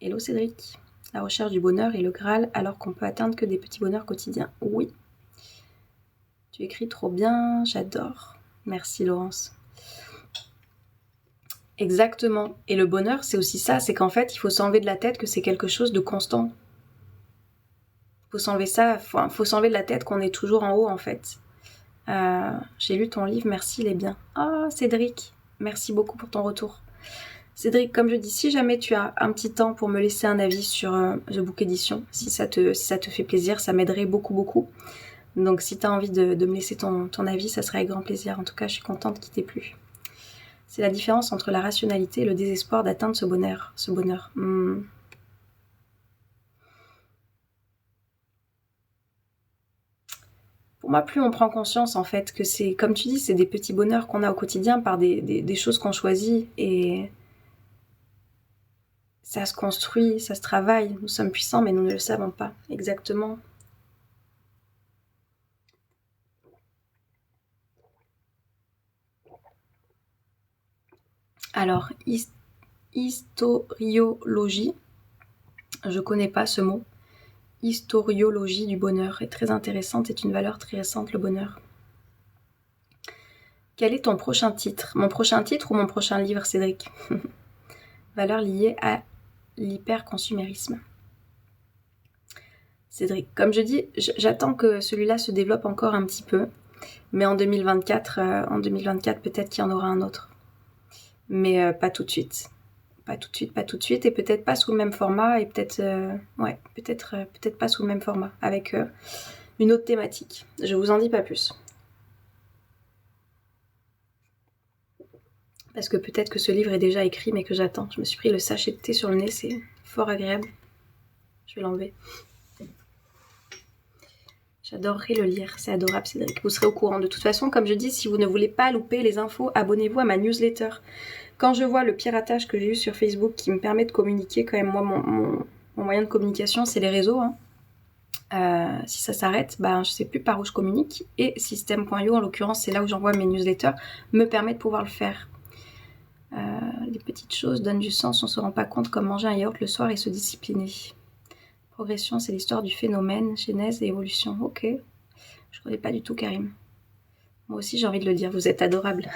Hello Cédric. La recherche du bonheur est le Graal alors qu'on peut atteindre que des petits bonheurs quotidiens. Oui. Tu écris trop bien, j'adore. Merci Laurence. Exactement. Et le bonheur, c'est aussi ça, c'est qu'en fait, il faut s'enlever de la tête que c'est quelque chose de constant. Faut s'enlever ça, faut s'enlever de la tête qu'on est toujours en haut en fait. J'ai lu ton livre, merci, il est bien. Ah, Cédric, merci beaucoup pour ton retour. Cédric, comme je dis, si jamais tu as un petit temps pour me laisser un avis sur The Book Edition, si ça te fait plaisir, ça m'aiderait beaucoup, beaucoup. Donc si tu as envie de me laisser ton avis, ça serait avec grand plaisir. En tout cas, je suis contente qu'il t'ait plu. C'est la différence entre la rationalité et le désespoir d'atteindre ce bonheur. Pour moi, plus on prend conscience en fait que c'est, comme tu dis, c'est des petits bonheurs qu'on a au quotidien par des choses qu'on choisit et ça se construit, ça se travaille. Nous sommes puissants mais nous ne le savons pas. Exactement. Alors, historiologie, je connais pas ce mot. Historiologie du bonheur est très intéressante, c'est une valeur très récente, le bonheur. Quel est ton prochain titre? Mon prochain titre ou mon prochain livre, Cédric? Valeur liée à l'hyperconsumérisme. Cédric, comme je dis, j'attends que celui-là se développe encore un petit peu, mais en 2024 peut-être qu'il y en aura un autre. Mais pas tout de suite. Pas tout de suite, et peut-être pas sous le même format, et peut-être pas sous le même format, avec une autre thématique. Je vous en dis pas plus. Parce que peut-être que ce livre est déjà écrit, mais que j'attends. Je me suis pris le sachet de thé sur le nez, c'est fort agréable. Je vais l'enlever. J'adorerais le lire, c'est adorable Cédric. Vous serez au courant. De toute façon, comme je dis, si vous ne voulez pas louper les infos, abonnez-vous à ma newsletter. Quand je vois le piratage que j'ai eu sur Facebook qui me permet de communiquer, quand même, moi, mon moyen de communication, c'est les réseaux. Si ça s'arrête, je sais plus par où je communique. Et System.io, en l'occurrence, c'est là où j'envoie mes newsletters, me permet de pouvoir le faire. Les petites choses donnent du sens, on se rend pas compte, comme manger un yaourt le soir et se discipliner. Progression, c'est l'histoire du phénomène, genèse et évolution. Ok, je connais pas du tout Karim. Moi aussi j'ai envie de le dire, vous êtes adorable.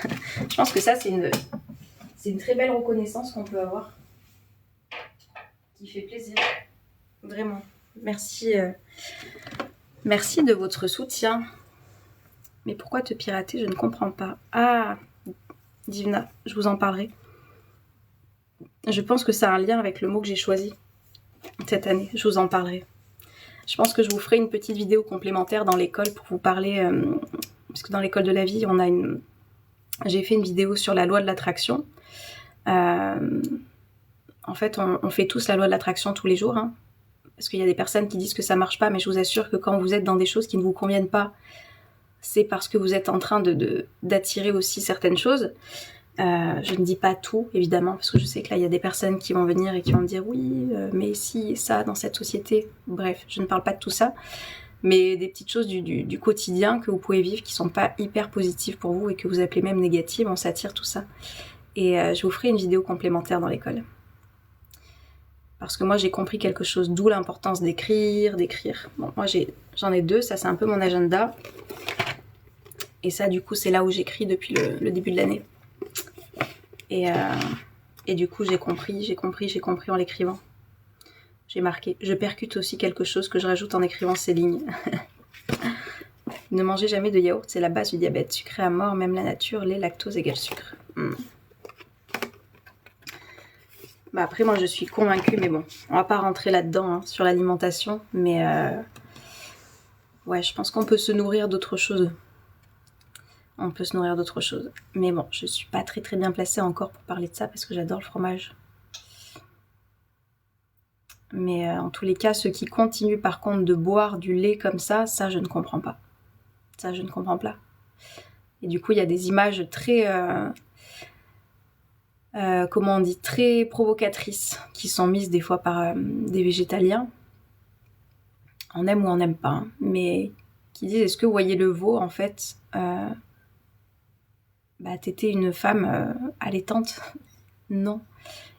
Je pense que ça c'est une très belle reconnaissance qu'on peut avoir, qui fait plaisir, vraiment. Merci, merci de votre soutien. Mais pourquoi te pirater? Je ne comprends pas. Ah, Divna, je vous en parlerai. Je pense que ça a un lien avec le mot que j'ai choisi cette année, je vous en parlerai. Je pense que je vous ferai une petite vidéo complémentaire dans l'école pour vous parler, parce que dans l'école de la vie, j'ai fait une vidéo sur la loi de l'attraction. En fait, on fait tous la loi de l'attraction tous les jours, hein, parce qu'il y a des personnes qui disent que ça marche pas, mais je vous assure que quand vous êtes dans des choses qui ne vous conviennent pas, c'est parce que vous êtes en train d'attirer aussi certaines choses. Je ne dis pas tout, évidemment, parce que je sais que là, il y a des personnes qui vont venir et qui vont me dire « Oui, mais si, ça, dans cette société... » Bref, je ne parle pas de tout ça, mais des petites choses du quotidien que vous pouvez vivre qui sont pas hyper positives pour vous et que vous appelez même négatives, on s'attire tout ça. Et je vous ferai une vidéo complémentaire dans l'école. Parce que moi, j'ai compris quelque chose, d'où l'importance d'écrire. Bon, moi, j'en ai 2, ça c'est un peu mon agenda. Et ça, du coup, c'est là où j'écris depuis le début de l'année. Et du coup, j'ai compris en l'écrivant. J'ai marqué. Je percute aussi quelque chose que je rajoute en écrivant ces lignes. Ne mangez jamais de yaourt, c'est la base du diabète. Sucré à mort, même la nature, lait, lactose égale sucre. Après, moi, je suis convaincue, mais bon, on va pas rentrer là-dedans, hein, sur l'alimentation. Mais ouais, je pense qu'on peut se nourrir d'autres choses. Mais bon, je suis pas très très bien placée encore pour parler de ça parce que j'adore le fromage. Mais en tous les cas, ceux qui continuent par contre de boire du lait comme ça je ne comprends pas. Ça, je ne comprends pas. Et du coup, il y a des images très... comment on dit, très provocatrices qui sont mises des fois par des végétaliens. On aime ou on n'aime pas, hein, mais qui disent, est-ce que vous voyez le veau, en fait, téter une femme allaitante? Non.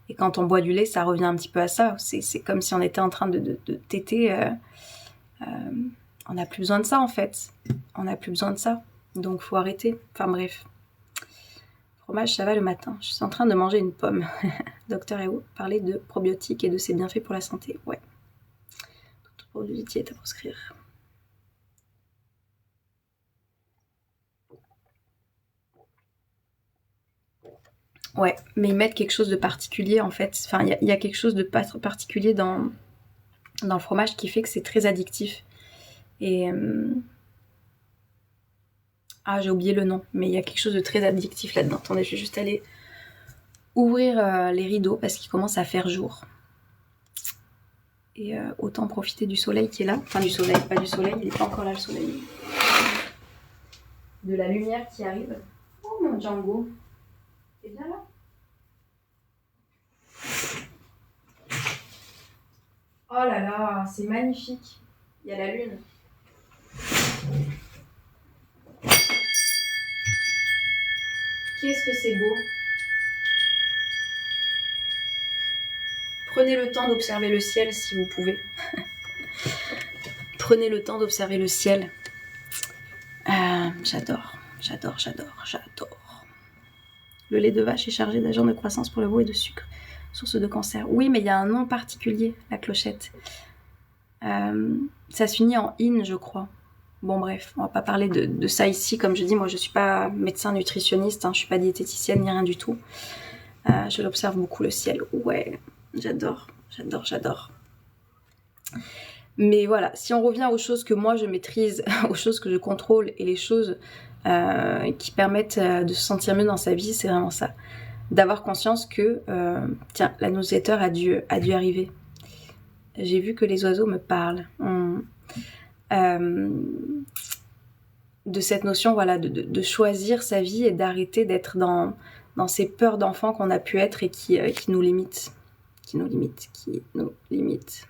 Et quand on boit du lait, ça revient un petit peu à ça. C'est comme si on était en train de téter on n'a plus besoin de ça en fait. On n'a plus besoin de ça. Donc faut arrêter. Enfin bref. Fromage, ça va le matin. Je suis en train de manger une pomme. Docteur Eo parlait de probiotiques et de ses bienfaits pour la santé. Ouais. Tout produit laitier est à proscrire. Ouais, mais ils mettent quelque chose de particulier en fait. Enfin, il y a quelque chose de particulier dans le fromage qui fait que c'est très addictif. Et ah, j'ai oublié le nom, mais il y a quelque chose de très addictif là-dedans. Attendez, je vais juste aller ouvrir les rideaux parce qu'il commence à faire jour. Et autant profiter du soleil qui est là. Enfin, du soleil, pas du soleil, il n'est pas encore là le soleil. De la lumière qui arrive. Oh mon Django, t'es bien là? Oh là là, c'est magnifique. Il y a la lune. Qu'est-ce que c'est beau. Prenez le temps d'observer le ciel si vous pouvez. Prenez le temps d'observer le ciel. J'adore. Le lait de vache est chargé d'agents de croissance pour le veau et de sucre, source de cancer. Oui, mais il y a un nom particulier, la clochette. Ça se finit en in, je crois. Bon bref, on va pas parler de ça ici. Comme je dis, moi je suis pas médecin nutritionniste, hein, je suis pas diététicienne ni rien du tout. Je l'observe beaucoup le ciel. Ouais, j'adore. Mais voilà, si on revient aux choses que moi je maîtrise, aux choses que je contrôle et les choses qui permettent de se sentir mieux dans sa vie, c'est vraiment ça. D'avoir conscience que, tiens, la newsletter a dû arriver. J'ai vu que les oiseaux me parlent. De cette notion, voilà, de choisir sa vie et d'arrêter d'être dans ces peurs d'enfant qu'on a pu être et qui nous limitent. Qui nous limitent.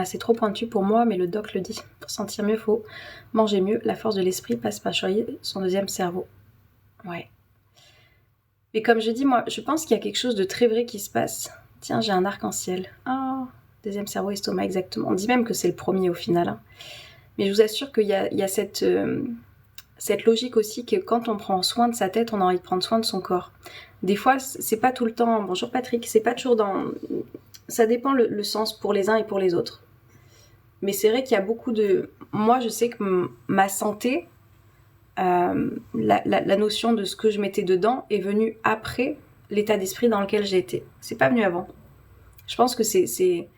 C'est trop pointu pour moi, mais le doc le dit. Pour sentir mieux, faut manger mieux. La force de l'esprit passe par choyer son deuxième cerveau. Ouais. Mais comme je dis, moi, je pense qu'il y a quelque chose de très vrai qui se passe. Tiens, j'ai un arc-en-ciel. Ah, deuxième cerveau, estomac, exactement. On dit même que c'est le premier au final. Hein. Mais je vous assure qu'il y a cette logique aussi que quand on prend soin de sa tête, on a envie de prendre soin de son corps. Des fois, c'est pas tout le temps... Bonjour Patrick, c'est pas toujours dans... Ça dépend le sens pour les uns et pour les autres. Mais c'est vrai qu'il y a beaucoup de... Moi, je sais que ma santé, la notion de ce que je mettais dedans est venue après l'état d'esprit dans lequel j'ai été. C'est pas venu avant. Je pense que c'est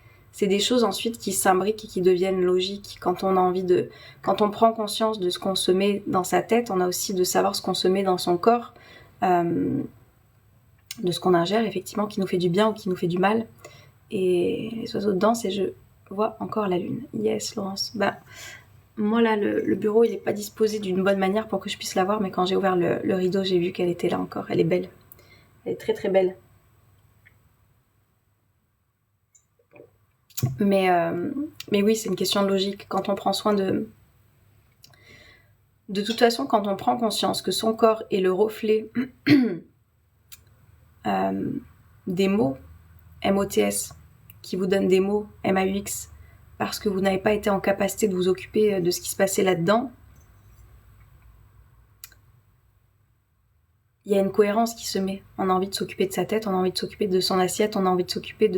des choses ensuite qui s'imbriquent et qui deviennent logiques. Quand on prend conscience de ce qu'on se met dans sa tête, on a aussi de savoir ce qu'on se met dans son corps, de ce qu'on ingère effectivement, qui nous fait du bien ou qui nous fait du mal. Et les oiseaux dansent et je vois encore la lune. Yes, Laurence. Bah, moi là, le bureau, il est pas disposé d'une bonne manière pour que je puisse la voir, mais quand j'ai ouvert le rideau, j'ai vu qu'elle était là encore. Elle est belle. Elle est très très belle. Mais oui, c'est une question de logique. Quand on prend soin de toute façon, quand on prend conscience que son corps est le reflet des mots, MOTS, qui vous donne des mots, MAUX, parce que vous n'avez pas été en capacité de vous occuper de ce qui se passait là-dedans, il y a une cohérence qui se met. On a envie de s'occuper de sa tête, on a envie de s'occuper de son assiette, on a envie de s'occuper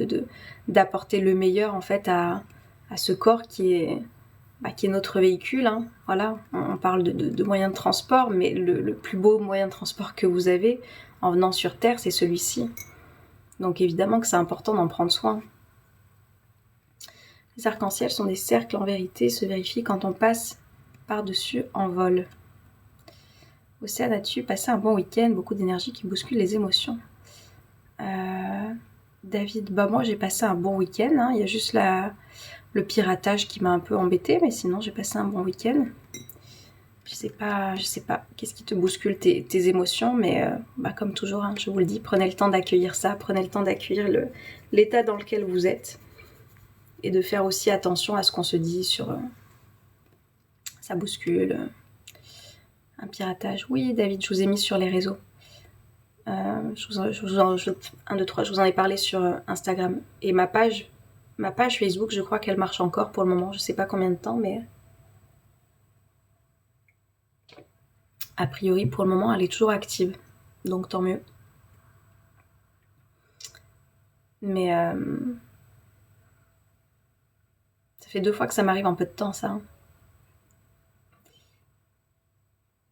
d'apporter le meilleur en fait à ce corps qui est notre véhicule. Hein. Voilà, on parle de moyens de transport, mais le plus beau moyen de transport que vous avez en venant sur Terre, c'est celui-ci. Donc évidemment que c'est important d'en prendre soin. Les arcs-en-ciel sont des cercles en vérité, se vérifient quand on passe par-dessus en vol. Océane, as-tu passé un bon week-end? Beaucoup d'énergie qui bouscule les émotions. David, bah moi j'ai passé un bon week-end. Hein. Il y a juste le piratage qui m'a un peu embêtée, mais sinon j'ai passé un bon week-end. Je sais pas, qu'est-ce qui te bouscule tes émotions, mais comme toujours, hein, je vous le dis, prenez le temps d'accueillir ça, prenez le temps d'accueillir l'état dans lequel vous êtes, et de faire aussi attention à ce qu'on se dit sur Ça bouscule. Un piratage. Oui, David, je vous ai mis sur les réseaux. Je vous en ai parlé sur Instagram. Et ma page Facebook, je crois qu'elle marche encore pour le moment. Je sais pas combien de temps, mais a priori, pour le moment, elle est toujours active. Donc tant mieux. Mais ça fait 2 fois que ça m'arrive en peu de temps, ça. Hein.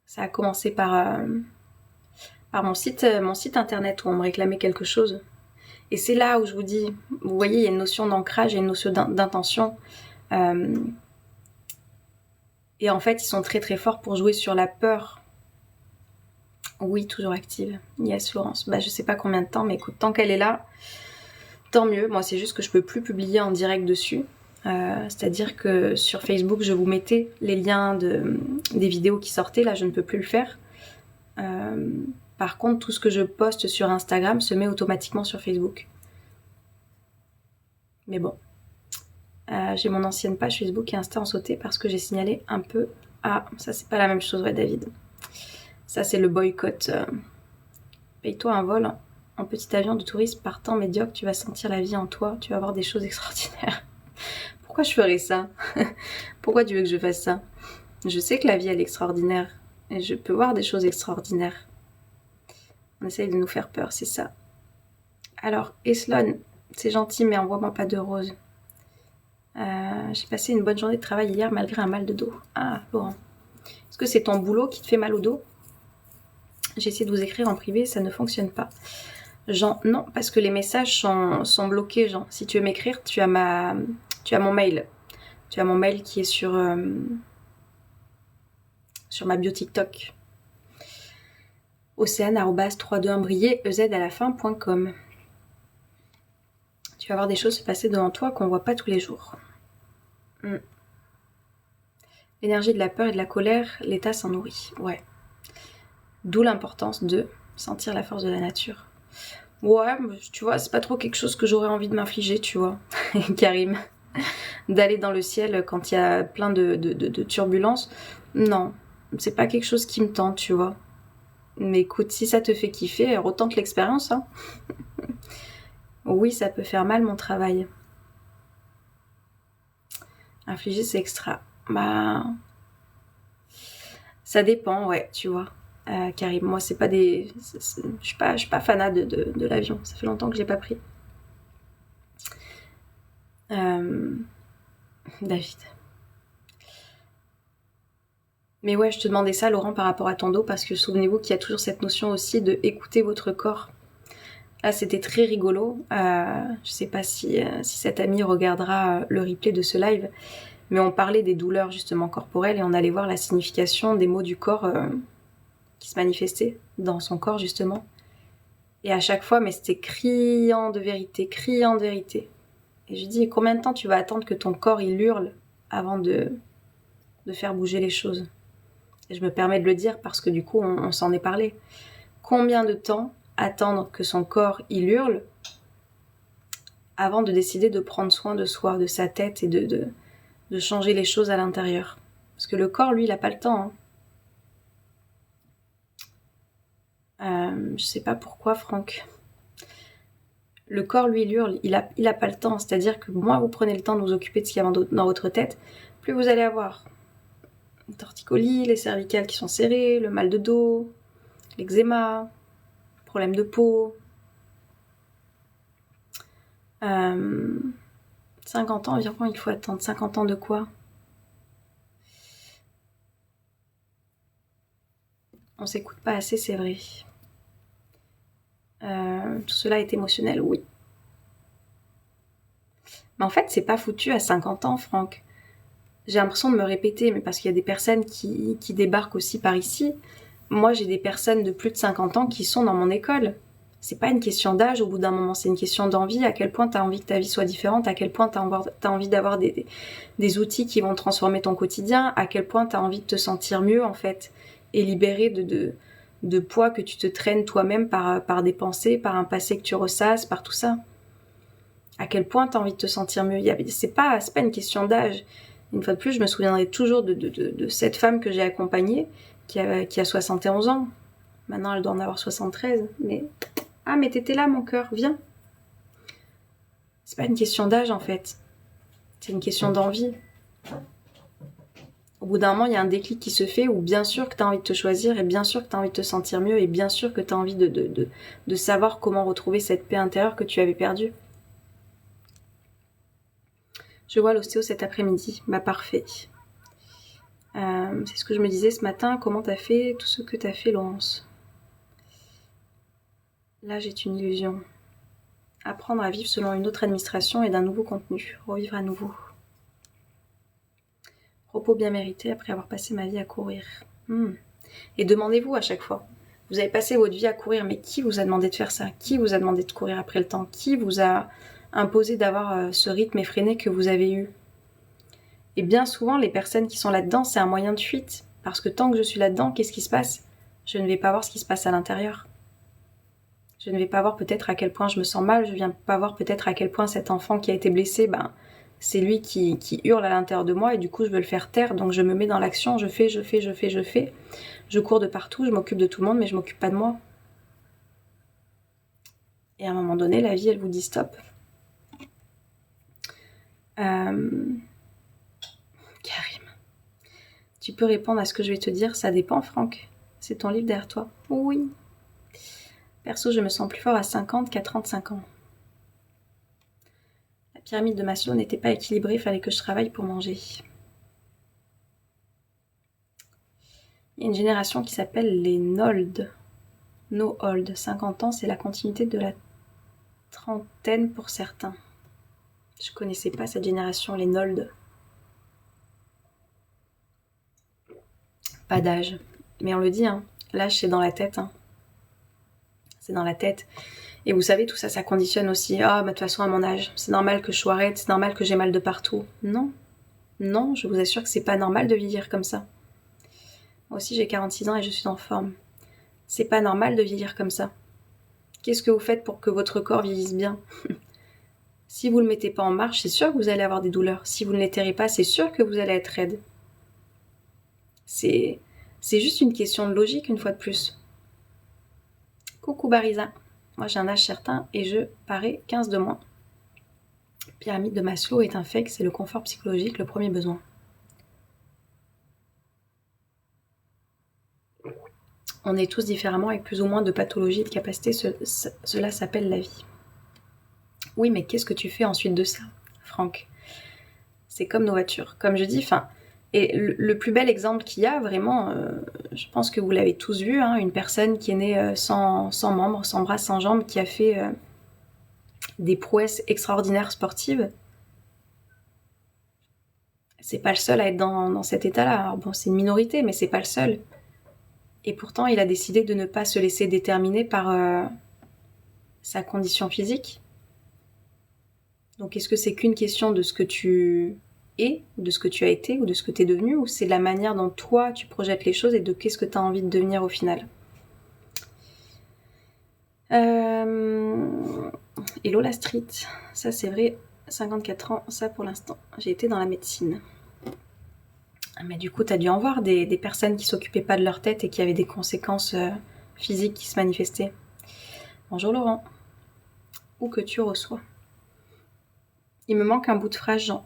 Ça a commencé par mon site internet où on me réclamait quelque chose. Et c'est là où je vous dis, vous voyez, il y a une notion d'ancrage, il y a une notion d'intention. Et en fait, ils sont très très forts pour jouer sur la peur. Oui, toujours active. Yes, Florence. Bah, je sais pas combien de temps, mais écoute, tant qu'elle est là, tant mieux. Moi, c'est juste que je peux plus publier en direct dessus. C'est-à-dire que sur Facebook, je vous mettais les liens des vidéos qui sortaient. Là, je ne peux plus le faire. Par contre, tout ce que je poste sur Instagram se met automatiquement sur Facebook. Mais bon. J'ai mon ancienne page Facebook et Insta en sauté parce que j'ai signalé un peu... Ah, ça c'est pas la même chose, ouais, David. Ça c'est le boycott. Paye-toi un vol en petit avion de tourisme partant médiocre, tu vas sentir la vie en toi, tu vas voir des choses extraordinaires. Pourquoi je ferais ça? Pourquoi tu veux que je fasse ça? Je sais que la vie elle est extraordinaire et je peux voir des choses extraordinaires. On essaye de nous faire peur, c'est ça. Alors, Eslon, c'est gentil mais envoie-moi pas de roses. J'ai passé une bonne journée de travail hier malgré un mal de dos. Ah, Laurent. Est-ce que c'est ton boulot qui te fait mal au dos? J'ai essayé de vous écrire en privé, ça ne fonctionne pas. Jean, non, parce que les messages sont bloqués, Jean. Si tu veux m'écrire, tu as mon mail. Tu as mon mail qui est sur ma bio TikTok. Océane@321briller ez à la fin.com. Tu vas voir des choses se passer devant toi qu'on voit pas tous les jours. L'énergie de la peur et de la colère, l'état s'en nourrit. Ouais. D'où l'importance de sentir la force de la nature. Ouais, tu vois, c'est pas trop quelque chose que j'aurais envie de m'infliger, tu vois, Karim. D'aller dans le ciel quand il y a plein de turbulences. Non, c'est pas quelque chose qui me tente, tu vois. Mais écoute, si ça te fait kiffer, retente l'expérience, hein. Oui, ça peut faire mal mon travail. Infliger, c'est extra. Bah, ça dépend, ouais, tu vois. Karim, moi, c'est pas des... Je suis pas fanat de l'avion. Ça fait longtemps que j'ai pas pris. David. Mais ouais, je te demandais ça, Laurent, par rapport à ton dos, parce que souvenez-vous qu'il y a toujours cette notion aussi de écouter votre corps. Là, c'était très rigolo. Je sais pas si cette amie regardera le replay de ce live, mais on parlait des douleurs justement corporelles et on allait voir la signification des mots du corps qui se manifestaient dans son corps justement. Et à chaque fois, mais c'était criant de vérité, criant de vérité. Et je dis, combien de temps tu vas attendre que ton corps il hurle avant de faire bouger les choses? Et je me permets de le dire parce que du coup, on s'en est parlé. Combien de temps attendre que son corps il hurle avant de décider de prendre soin de soi, de sa tête et de changer les choses à l'intérieur? Parce que le corps, lui, il a pas le temps. Je sais pas pourquoi, Franck. Le corps, lui, il hurle, il a pas le temps. C'est-à-dire que moins vous prenez le temps de vous occuper de ce qu'il y a dans votre tête, plus vous allez avoir les torticolis, les cervicales qui sont serrées, le mal de dos, l'eczéma, problème de peau. 50 ans environ, il faut attendre. 50 ans de quoi? On s'écoute pas assez, c'est vrai. Tout cela est émotionnel, oui. Mais en fait, c'est pas foutu à 50 ans, Franck. J'ai l'impression de me répéter, mais parce qu'il y a des personnes qui débarquent aussi par ici. Moi, j'ai des personnes de plus de 50 ans qui sont dans mon école. C'est pas une question d'âge au bout d'un moment, c'est une question d'envie. À quel point t'as envie que ta vie soit différente, à quel point t'as envie d'avoir des outils qui vont transformer ton quotidien, à quel point t'as envie de te sentir mieux, en fait, et libérer de poids que tu te traînes toi-même par des pensées, par un passé que tu ressasses, par tout ça. À quel point t'as envie de te sentir mieux. C'est pas une question d'âge. Une fois de plus, je me souviendrai toujours de cette femme que j'ai accompagnée, qui a 71 ans. Maintenant, elle doit en avoir 73. Mais ah, mais t'étais là, mon cœur, viens. C'est pas une question d'âge, en fait. C'est une question d'envie. Au bout d'un moment, il y a un déclic qui se fait où bien sûr que tu as envie de te choisir et bien sûr que tu as envie de te sentir mieux et bien sûr que tu as envie de savoir comment retrouver cette paix intérieure que tu avais perdue. Je vois l'ostéo cet après-midi. Bah parfait. C'est ce que je me disais ce matin. Comment t'as fait tout ce que t'as fait, Laurence? L'âge est une illusion. Apprendre à vivre selon une autre administration et d'un nouveau contenu. Revivre à nouveau. Repos bien mérité après avoir passé ma vie à courir. Et demandez-vous à chaque fois. Vous avez passé votre vie à courir, mais qui vous a demandé de faire ça? Qui vous a demandé de courir après le temps? Qui vous a imposé d'avoir ce rythme effréné que vous avez eu? Et bien souvent, les personnes qui sont là-dedans, c'est un moyen de fuite. Parce que tant que je suis là-dedans, qu'est-ce qui se passe? Je ne vais pas voir ce qui se passe à l'intérieur. Je ne vais pas voir peut-être à quel point je me sens mal. Je ne viens pas voir peut-être à quel point cet enfant qui a été blessé, c'est lui qui hurle à l'intérieur de moi et du coup je veux le faire taire. Donc je me mets dans l'action, je fais. Je cours de partout, je m'occupe de tout le monde, mais je m'occupe pas de moi. Et à un moment donné, la vie, elle vous dit stop. Karim, tu peux répondre à ce que je vais te dire, ça dépend, Franck. C'est ton livre derrière toi. Oui. Perso, je me sens plus fort à 50 qu'à 35 ans. La pyramide de Maslow n'était pas équilibrée, il fallait que je travaille pour manger. Il y a une génération qui s'appelle les NOLD. No Old. 50 ans, c'est la continuité de la trentaine pour certains. Je connaissais pas cette génération, les NOLD. Pas d'âge. Mais on le dit, l'âge c'est dans la tête. C'est dans la tête. Et vous savez, tout ça, ça conditionne aussi. De toute façon, à mon âge, c'est normal que je sois raide, c'est normal que j'ai mal de partout. Non. Non, je vous assure que c'est pas normal de vieillir comme ça. Moi aussi, j'ai 46 ans et je suis en forme. C'est pas normal de vieillir comme ça. Qu'est-ce que vous faites pour que votre corps vieillisse bien? Si vous ne le mettez pas en marche, c'est sûr que vous allez avoir des douleurs. Si vous ne l'étirez pas, c'est sûr que vous allez être raide. C'est juste une question de logique, une fois de plus. Coucou Barisa. Moi, j'ai un âge certain et je parais 15 de moins. Pyramide de Maslow est un fake, c'est le confort psychologique, le premier besoin. On est tous différemment avec plus ou moins de pathologies et de capacités, cela s'appelle la vie. Oui, mais qu'est-ce que tu fais ensuite de ça, Franck? C'est comme nos voitures. Comme je dis, et le plus bel exemple qu'il y a, vraiment, je pense que vous l'avez tous vu, une personne qui est née sans membres, sans bras, sans jambes, qui a fait des prouesses extraordinaires sportives. C'est pas le seul à être dans cet état-là. Alors bon, c'est une minorité, mais c'est pas le seul. Et pourtant, il a décidé de ne pas se laisser déterminer par sa condition physique. Donc, est-ce que c'est qu'une question de ce que tu es, de ce que tu as été, ou de ce que tu es devenu, ou c'est la manière dont toi, tu projettes les choses et de qu'est-ce que tu as envie de devenir au final? Hello la street, ça c'est vrai, 54 ans, ça pour l'instant, j'ai été dans la médecine. Mais du coup, t'as dû en voir des personnes qui s'occupaient pas de leur tête et qui avaient des conséquences physiques qui se manifestaient. Bonjour Laurent. Où que tu reçois. Il me manque un bout de phrase, Jean.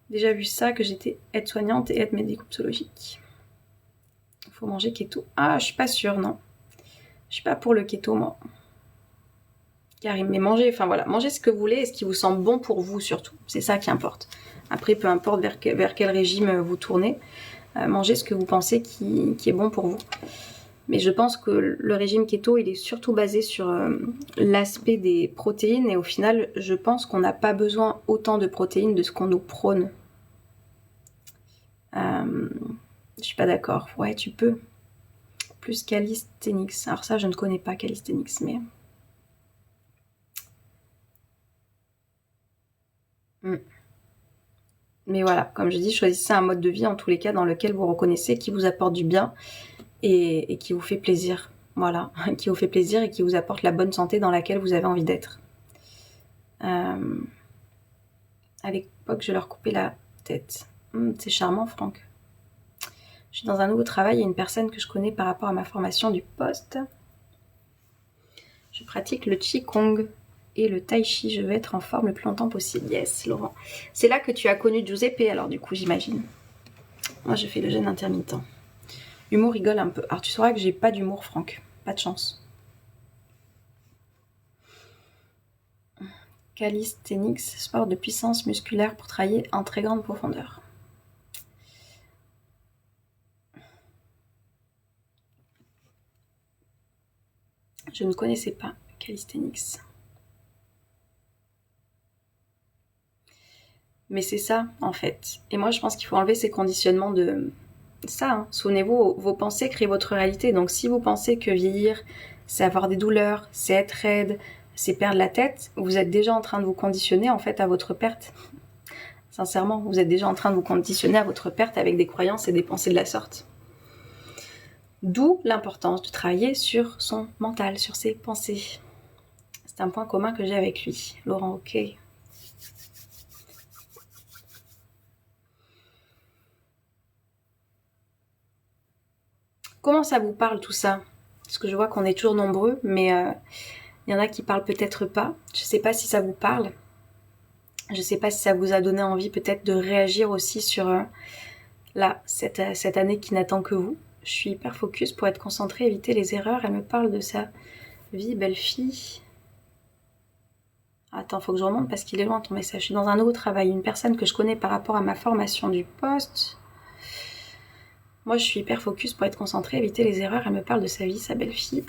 Déjà vu ça, que j'étais aide-soignante et aide médico-psychologique. Il faut manger keto. Ah, je suis pas sûre, non. Je suis pas pour le keto, moi. Karim, mais mangez ce que vous voulez et ce qui vous semble bon pour vous, surtout. C'est ça qui importe. Après, peu importe vers quel régime vous tournez, mangez ce que vous pensez qui est bon pour vous. Mais je pense que le régime keto, il est surtout basé sur l'aspect des protéines. Et au final, je pense qu'on n'a pas besoin autant de protéines de ce qu'on nous prône. Je suis pas d'accord. Ouais, tu peux. Plus calisthenics. Alors ça, je ne connais pas calisthenics, mais... Mais voilà, comme je dis, choisissez un mode de vie en tous les cas dans lequel vous reconnaissez qui vous apporte du bien et qui vous fait plaisir. Voilà, qui vous fait plaisir et qui vous apporte la bonne santé dans laquelle vous avez envie d'être. À l'époque, je leur coupais la tête. C'est charmant, Franck. Je suis dans un nouveau travail, il y a une personne que je connais par rapport à ma formation du poste. Je pratique le Qigong et le Tai Chi. Je veux être en forme le plus longtemps possible. Yes, Laurent. C'est là que tu as connu Giuseppe, alors du coup, j'imagine. Moi, je fais le jeûne intermittent. Humour, rigole un peu. Alors, tu sauras que j'ai pas d'humour, Franck. Pas de chance. Calisthenics, sport de puissance musculaire pour travailler en très grande profondeur. Je ne connaissais pas Calisthenics. Mais c'est ça, en fait. Et moi, je pense qu'il faut enlever ces conditionnements de... Ça, hein. Souvenez-vous, vos pensées créent votre réalité. Donc, si vous pensez que vieillir, c'est avoir des douleurs, c'est être raide, c'est perdre la tête, vous êtes déjà en train de vous conditionner, en fait, à votre perte. Sincèrement, vous êtes déjà en train de vous conditionner à votre perte avec des croyances et des pensées de la sorte. D'où l'importance de travailler sur son mental, sur ses pensées. C'est un point commun que j'ai avec lui. Laurent, ok. Comment ça vous parle tout ça? Parce que je vois qu'on est toujours nombreux, mais il y en a qui parlent peut-être pas. Je sais pas si ça vous parle. Je sais pas si ça vous a donné envie peut-être de réagir aussi sur cette année qui n'attend que vous. Je suis hyper focus pour être concentrée, éviter les erreurs. Elle me parle de sa vie, belle fille. Attends, faut que je remonte parce qu'il est loin ton message. Je suis dans un nouveau travail. Une personne que je connais par rapport à ma formation du poste. Moi, je suis hyper focus pour être concentrée, éviter les erreurs. Elle me parle de sa vie, sa belle fille.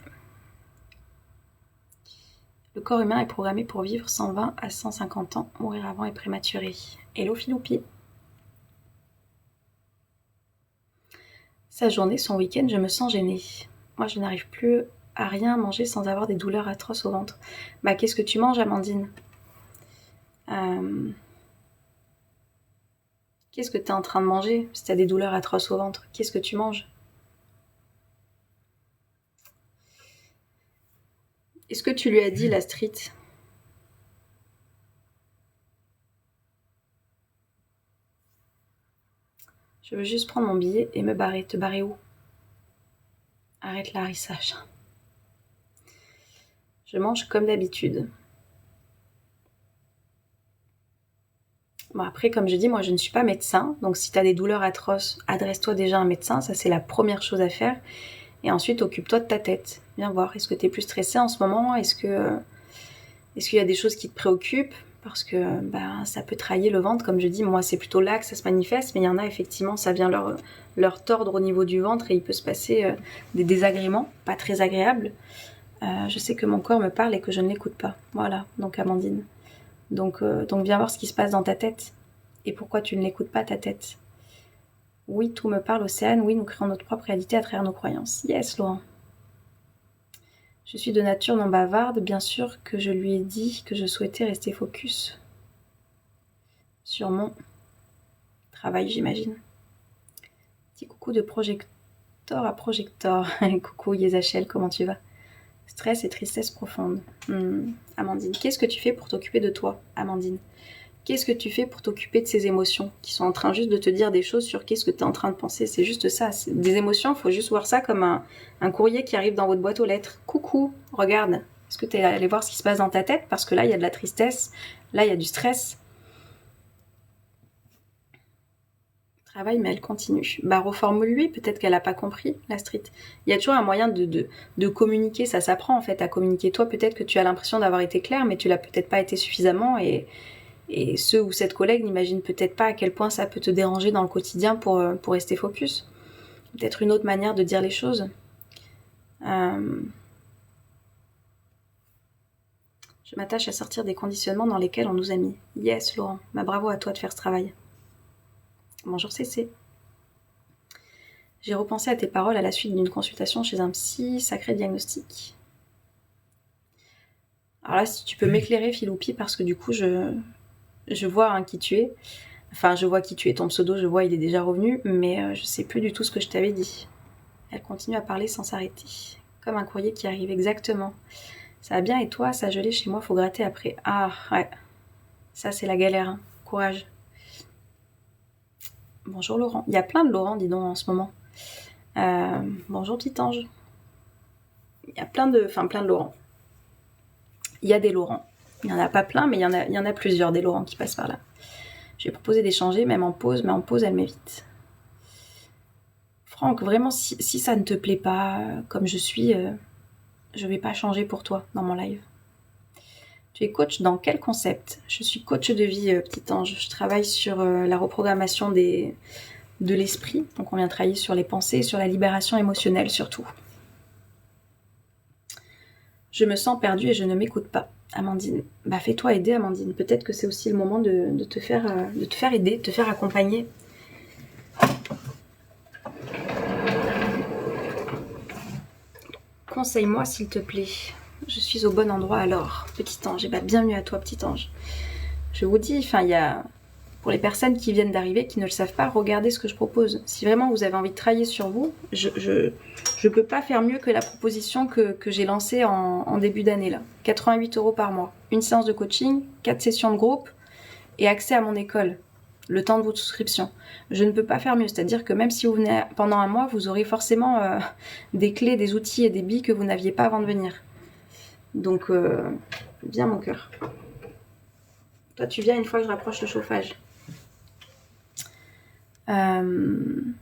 Le corps humain est programmé pour vivre 120 à 150 ans. Mourir avant est prématuré. Hello Filoupi. Sa journée, son week-end, je me sens gênée. Moi, je n'arrive plus à rien manger sans avoir des douleurs atroces au ventre. Bah, qu'est-ce que tu manges, Amandine? Qu'est-ce que tu es en train de manger si tu as des douleurs atroces au ventre? Qu'est-ce que tu manges? Est-ce que tu lui as dit, la street? Je veux juste prendre mon billet et me barrer. Te barrer où? Arrête l'arissage. Je mange comme d'habitude. Bon, après, comme je dis, moi je ne suis pas médecin, donc si tu as des douleurs atroces, adresse-toi déjà à un médecin, ça c'est la première chose à faire. Et ensuite, occupe-toi de ta tête. Viens voir, est-ce que tu es plus stressée en ce moment? Est-ce qu'il y a des choses qui te préoccupent? Parce que ça peut trahir le ventre, comme je dis, moi c'est plutôt là que ça se manifeste, mais il y en a effectivement, ça vient leur tordre au niveau du ventre et il peut se passer des désagréments, pas très agréables. Je sais que mon corps me parle et que je ne l'écoute pas. Voilà, donc Amandine. Donc viens voir ce qui se passe dans ta tête. Et pourquoi tu ne l'écoutes pas, ta tête? Oui, tout me parle, Océane. Oui, nous créons notre propre réalité à travers nos croyances. Yes, Laurent. Je suis de nature non bavarde. Bien sûr que je lui ai dit que je souhaitais rester focus sur mon travail, j'imagine. Petit coucou de projecteur à projecteur. Coucou Yezachel, comment tu vas? Stress et tristesse profonde. Amandine, qu'est-ce que tu fais pour t'occuper de toi, Amandine? Qu'est-ce que tu fais pour t'occuper de ces émotions qui sont en train juste de te dire des choses sur qu'est-ce que tu es en train de penser? C'est juste ça. Des émotions, il faut juste voir ça comme un courrier qui arrive dans votre boîte aux lettres. Coucou, regarde. Est-ce que tu es allé voir ce qui se passe dans ta tête? Parce que là, il y a de la tristesse. Là, il y a du stress. Travail, mais elle continue. Bah, reformule-lui. Peut-être qu'elle n'a pas compris, la street. Il y a toujours un moyen de communiquer. Ça s'apprend, en fait, à communiquer. Toi, peut-être que tu as l'impression d'avoir été clair, mais tu l'as peut-être pas été suffisamment et ce ou cette collègue n'imagine peut-être pas à quel point ça peut te déranger dans le quotidien pour rester focus. Peut-être une autre manière de dire les choses. Je m'attache à sortir des conditionnements dans lesquels on nous a mis. Yes, Laurent. Bravo à toi de faire ce travail. Bonjour CC. J'ai repensé à tes paroles à la suite d'une consultation chez un psy, sacré diagnostic. Alors là, si tu peux m'éclairer, Filoupi, parce que du coup, je vois qui tu es. Enfin, je vois qui tu es. Ton pseudo, je vois, il est déjà revenu, mais je sais plus du tout ce que je t'avais dit. Elle continue à parler sans s'arrêter. Comme un courrier qui arrive, exactement. Ça va bien et toi, ça gelé chez moi, faut gratter après. Ah, ouais. Ça, c'est la galère, hein. Courage. Bonjour Laurent. Il y a plein de Laurent, dis donc, en ce moment. Bonjour petit ange. Il y a plein de Laurent. Il y a des Laurent. Il n'y en a pas plein, mais il y en a plusieurs des Laurent qui passent par là. Je vais proposer d'échanger, même en pause, mais en pause, elle m'évite. Franck, vraiment, si ça ne te plaît pas comme je suis, je vais pas changer pour toi dans mon live. Tu es coach dans quel concept? Je suis coach de vie, petit ange. Je travaille sur la reprogrammation de l'esprit. Donc on vient travailler sur les pensées et sur la libération émotionnelle surtout. Je me sens perdue et je ne m'écoute pas. Amandine, bah fais-toi aider Amandine. Peut-être que c'est aussi le moment de te faire aider, de te faire accompagner. Conseille-moi s'il te plaît. Je suis au bon endroit alors, petit ange. Et bah bienvenue à toi, petit ange. Je vous dis, il y a... Pour les personnes qui viennent d'arriver, qui ne le savent pas, regardez ce que je propose. Si vraiment vous avez envie de travailler sur vous, je peux pas faire mieux que la proposition que j'ai lancée en début d'année là. 88 € par mois. Une séance de coaching, 4 sessions de groupe et accès à mon école. Le temps de votre souscription. Je ne peux pas faire mieux. C'est-à-dire que même si vous venez pendant un mois, vous aurez forcément des clés, des outils et des billes que vous n'aviez pas avant de venir. Donc, viens mon cœur. Toi, tu viens une fois que je rapproche le chauffage. Hello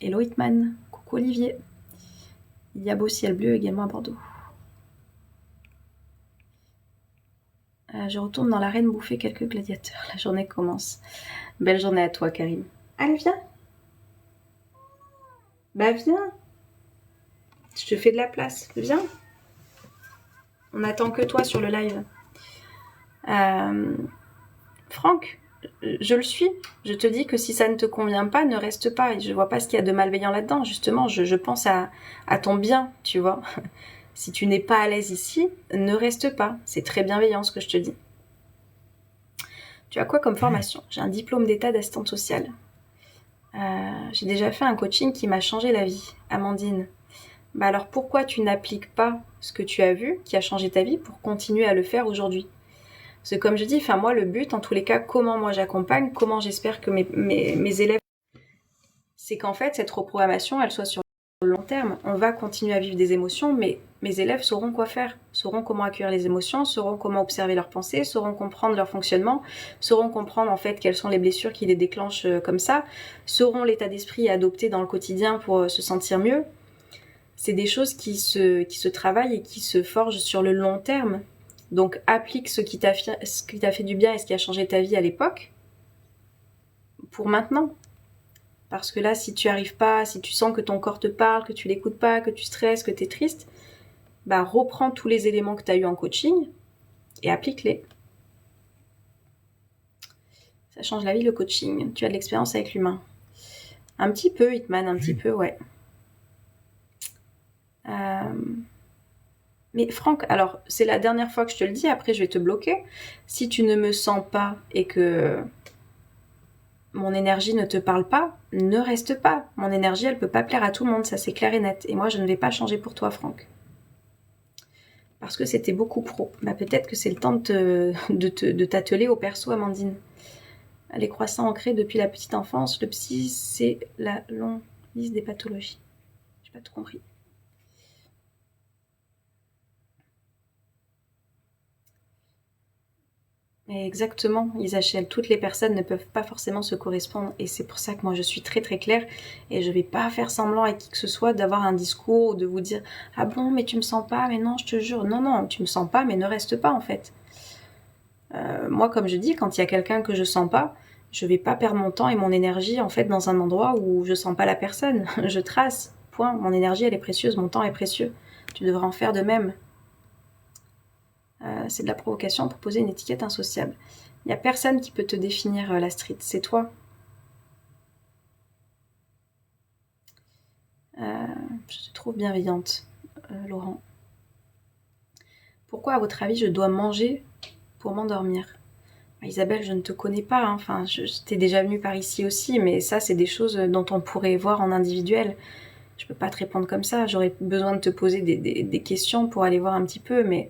Hitman, coucou Olivier. Il y a beau ciel bleu également à Bordeaux. Je retourne dans l'arène bouffer quelques gladiateurs. La journée commence. Belle journée à toi Karim. Allez viens. Bah viens. Je te fais de la place. Viens. On n'attend que toi sur le live. Franck, je le suis. Je te dis que si ça ne te convient pas, ne reste pas. Et je vois pas ce qu'il y a de malveillant là-dedans. Justement, je pense à ton bien, tu vois. Si tu n'es pas à l'aise ici, ne reste pas. C'est très bienveillant ce que je te dis. Tu as quoi comme formation? J'ai un diplôme d'état d'assistante sociale. J'ai déjà fait un coaching qui m'a changé la vie. Amandine. Bah alors pourquoi tu n'appliques pas ce que tu as vu, qui a changé ta vie, pour continuer à le faire aujourd'hui? Parce que comme je dis, moi le but, en tous les cas, comment moi j'accompagne, comment j'espère que mes élèves, c'est qu'en fait cette reprogrammation, elle soit sur le long terme. On va continuer à vivre des émotions, mais mes élèves sauront quoi faire, sauront comment accueillir les émotions, sauront comment observer leurs pensées, sauront comprendre leur fonctionnement, sauront comprendre en fait quelles sont les blessures qui les déclenchent comme ça, sauront l'état d'esprit à adopter dans le quotidien pour se sentir mieux. C'est des choses qui se travaillent et qui se forgent sur le long terme. Donc applique ce qui t'a fait du bien et ce qui a changé ta vie à l'époque pour maintenant. Parce que là, si tu arrives pas, si tu sens que ton corps te parle, que tu l'écoutes pas, que tu stresses, que tu es triste, bah reprends tous les éléments que tu as eu en coaching et applique-les. Ça change la vie, le coaching. Tu as de l'expérience avec l'humain. Un petit peu, Hitman, un petit peu, ouais. Mais Franck, alors c'est la dernière fois que je te le dis, après je vais te bloquer. Si tu ne me sens pas et que mon énergie ne te parle pas, ne reste pas. Mon énergie, elle peut pas plaire à tout le monde, ça c'est clair et net. Et moi, je ne vais pas changer pour toi, Franck. Parce que c'était beaucoup pro. Bah, peut-être que c'est le temps de t'atteler au perso, Amandine. Les croissants ancrés depuis la petite enfance, le psy, c'est la longue liste des pathologies. J'ai pas tout compris. Exactement, Isachel, toutes les personnes ne peuvent pas forcément se correspondre et c'est pour ça que moi je suis très très claire et je vais pas faire semblant à qui que ce soit d'avoir un discours ou de vous dire ah bon mais tu me sens pas, mais non je te jure, non tu me sens pas mais ne reste pas en fait. Moi comme je dis, quand il y a quelqu'un que je sens pas, je vais pas perdre mon temps et mon énergie en fait dans un endroit où je sens pas la personne, je trace, point, mon énergie elle est précieuse, mon temps est précieux, tu devrais en faire de même. C'est de la provocation pour poser une étiquette insociable. Il n'y a personne qui peut te définir la street, c'est toi. Je te trouve bienveillante, Laurent. Pourquoi, à votre avis, je dois manger pour m'endormir? Isabelle, je ne te connais pas, hein. Enfin, t'es déjà venue par ici aussi, mais ça, c'est des choses dont on pourrait voir en individuel. Je peux pas te répondre comme ça, j'aurais besoin de te poser des questions pour aller voir un petit peu, mais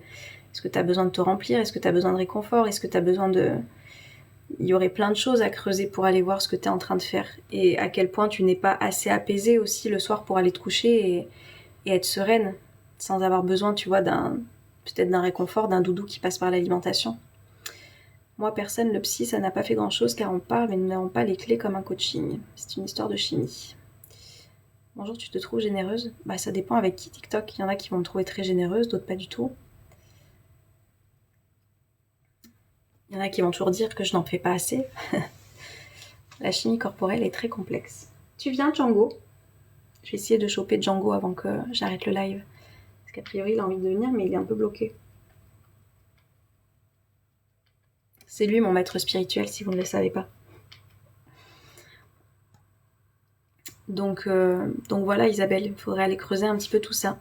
est-ce que tu as besoin de te remplir? Est-ce que tu as besoin de réconfort? Est-ce que tu as besoin de... il y aurait plein de choses à creuser pour aller voir ce que tu es en train de faire et à quel point tu n'es pas assez apaisée aussi le soir pour aller te coucher et être sereine sans avoir besoin, tu vois, peut-être d'un réconfort, d'un doudou qui passe par l'alimentation. Moi, personne, le psy, ça n'a pas fait grand-chose car on parle mais nous n'avons pas les clés comme un coaching. C'est une histoire de chimie. Bonjour, tu te trouves généreuse? Bah, ça dépend avec qui TikTok. Il y en a qui vont me trouver très généreuse, d'autres pas du tout. Il y en a qui vont toujours dire que je n'en fais pas assez. La chimie corporelle est très complexe. Tu viens, Django? Je vais essayer de choper Django avant que j'arrête le live. Parce qu'a priori, il a envie de venir, mais il est un peu bloqué. C'est lui mon maître spirituel, si vous ne le savez pas. Donc voilà, Isabelle, il faudrait aller creuser un petit peu tout ça.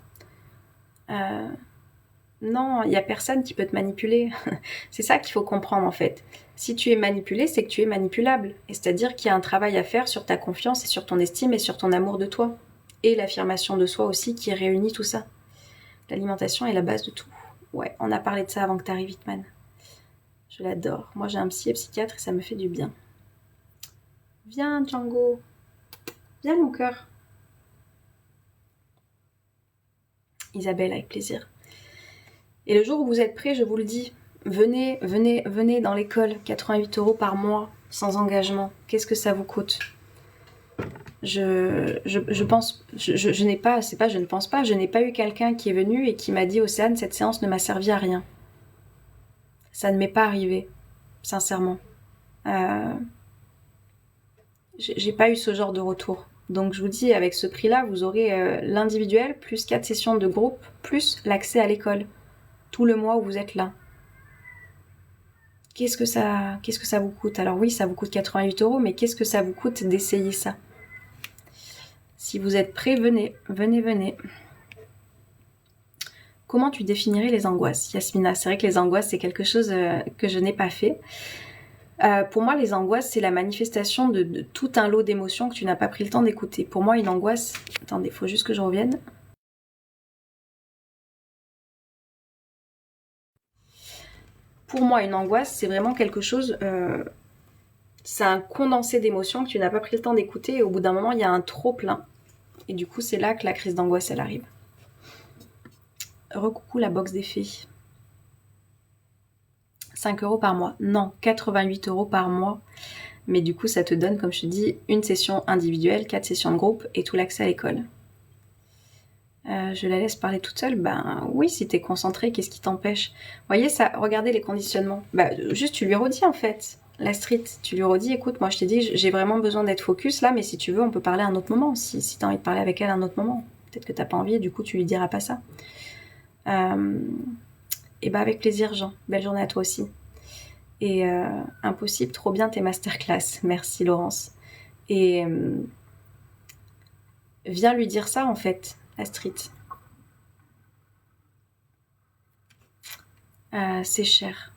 Non, il n'y a personne qui peut te manipuler. C'est ça qu'il faut comprendre en fait. Si tu es manipulé, c'est que tu es manipulable. Et c'est-à-dire qu'il y a un travail à faire sur ta confiance et sur ton estime et sur ton amour de toi. Et l'affirmation de soi aussi qui réunit tout ça. L'alimentation est la base de tout. Ouais, on a parlé de ça avant que tu arrives, Hitman. Je l'adore. Moi j'ai un psy et psychiatre et ça me fait du bien. Viens, Django. Viens, mon cœur. Isabelle, avec plaisir. Et le jour où vous êtes prêts, je vous le dis, venez dans l'école, 88 € par mois, sans engagement. Qu'est-ce que ça vous coûte? Je pense, je n'ai pas, c'est pas je ne pense pas, je n'ai pas eu quelqu'un qui est venu et qui m'a dit, Océane, cette séance ne m'a servi à rien. Ça ne m'est pas arrivé, sincèrement. J'ai pas eu ce genre de retour. Donc je vous dis, avec ce prix-là, vous aurez l'individuel, plus 4 sessions de groupe, plus l'accès à l'école. Tout le mois où vous êtes là. Qu'est-ce que ça vous coûte? Alors oui, ça vous coûte 88 €, mais qu'est-ce que ça vous coûte d'essayer ça? Si vous êtes prêts, venez. Comment tu définirais les angoisses, Yasmina? C'est vrai que les angoisses, c'est quelque chose que je n'ai pas fait. Pour moi, les angoisses, c'est la manifestation de tout un lot d'émotions que tu n'as pas pris le temps d'écouter. Pour moi, une angoisse... Attendez, il faut juste que je revienne. Pour moi, une angoisse, c'est vraiment quelque chose... c'est un condensé d'émotions que tu n'as pas pris le temps d'écouter et au bout d'un moment, il y a un trop plein. Et du coup, c'est là que la crise d'angoisse, elle arrive. Recoucou la box des fées. 5 € par mois. Non, 88 € par mois. Mais du coup, ça te donne, comme je te dis, une session individuelle, 4 sessions de groupe et tout l'accès à l'école. Je la laisse parler toute seule. Ben oui, si t'es concentré, qu'est-ce qui t'empêche? Vous voyez ça, regardez les conditionnements. Bah, juste, tu lui redis en fait. La street, tu lui redis, écoute, moi je t'ai dit, j'ai vraiment besoin d'être focus là, mais si tu veux, on peut parler à un autre moment. Si t'as envie de parler avec elle à un autre moment. Peut-être que t'as pas envie et du coup, tu lui diras pas ça. Et bah avec plaisir, Jean. Belle journée à toi aussi. Et impossible, trop bien tes masterclass. Merci Laurence. Et viens lui dire ça en fait, Astrid. C'est cher.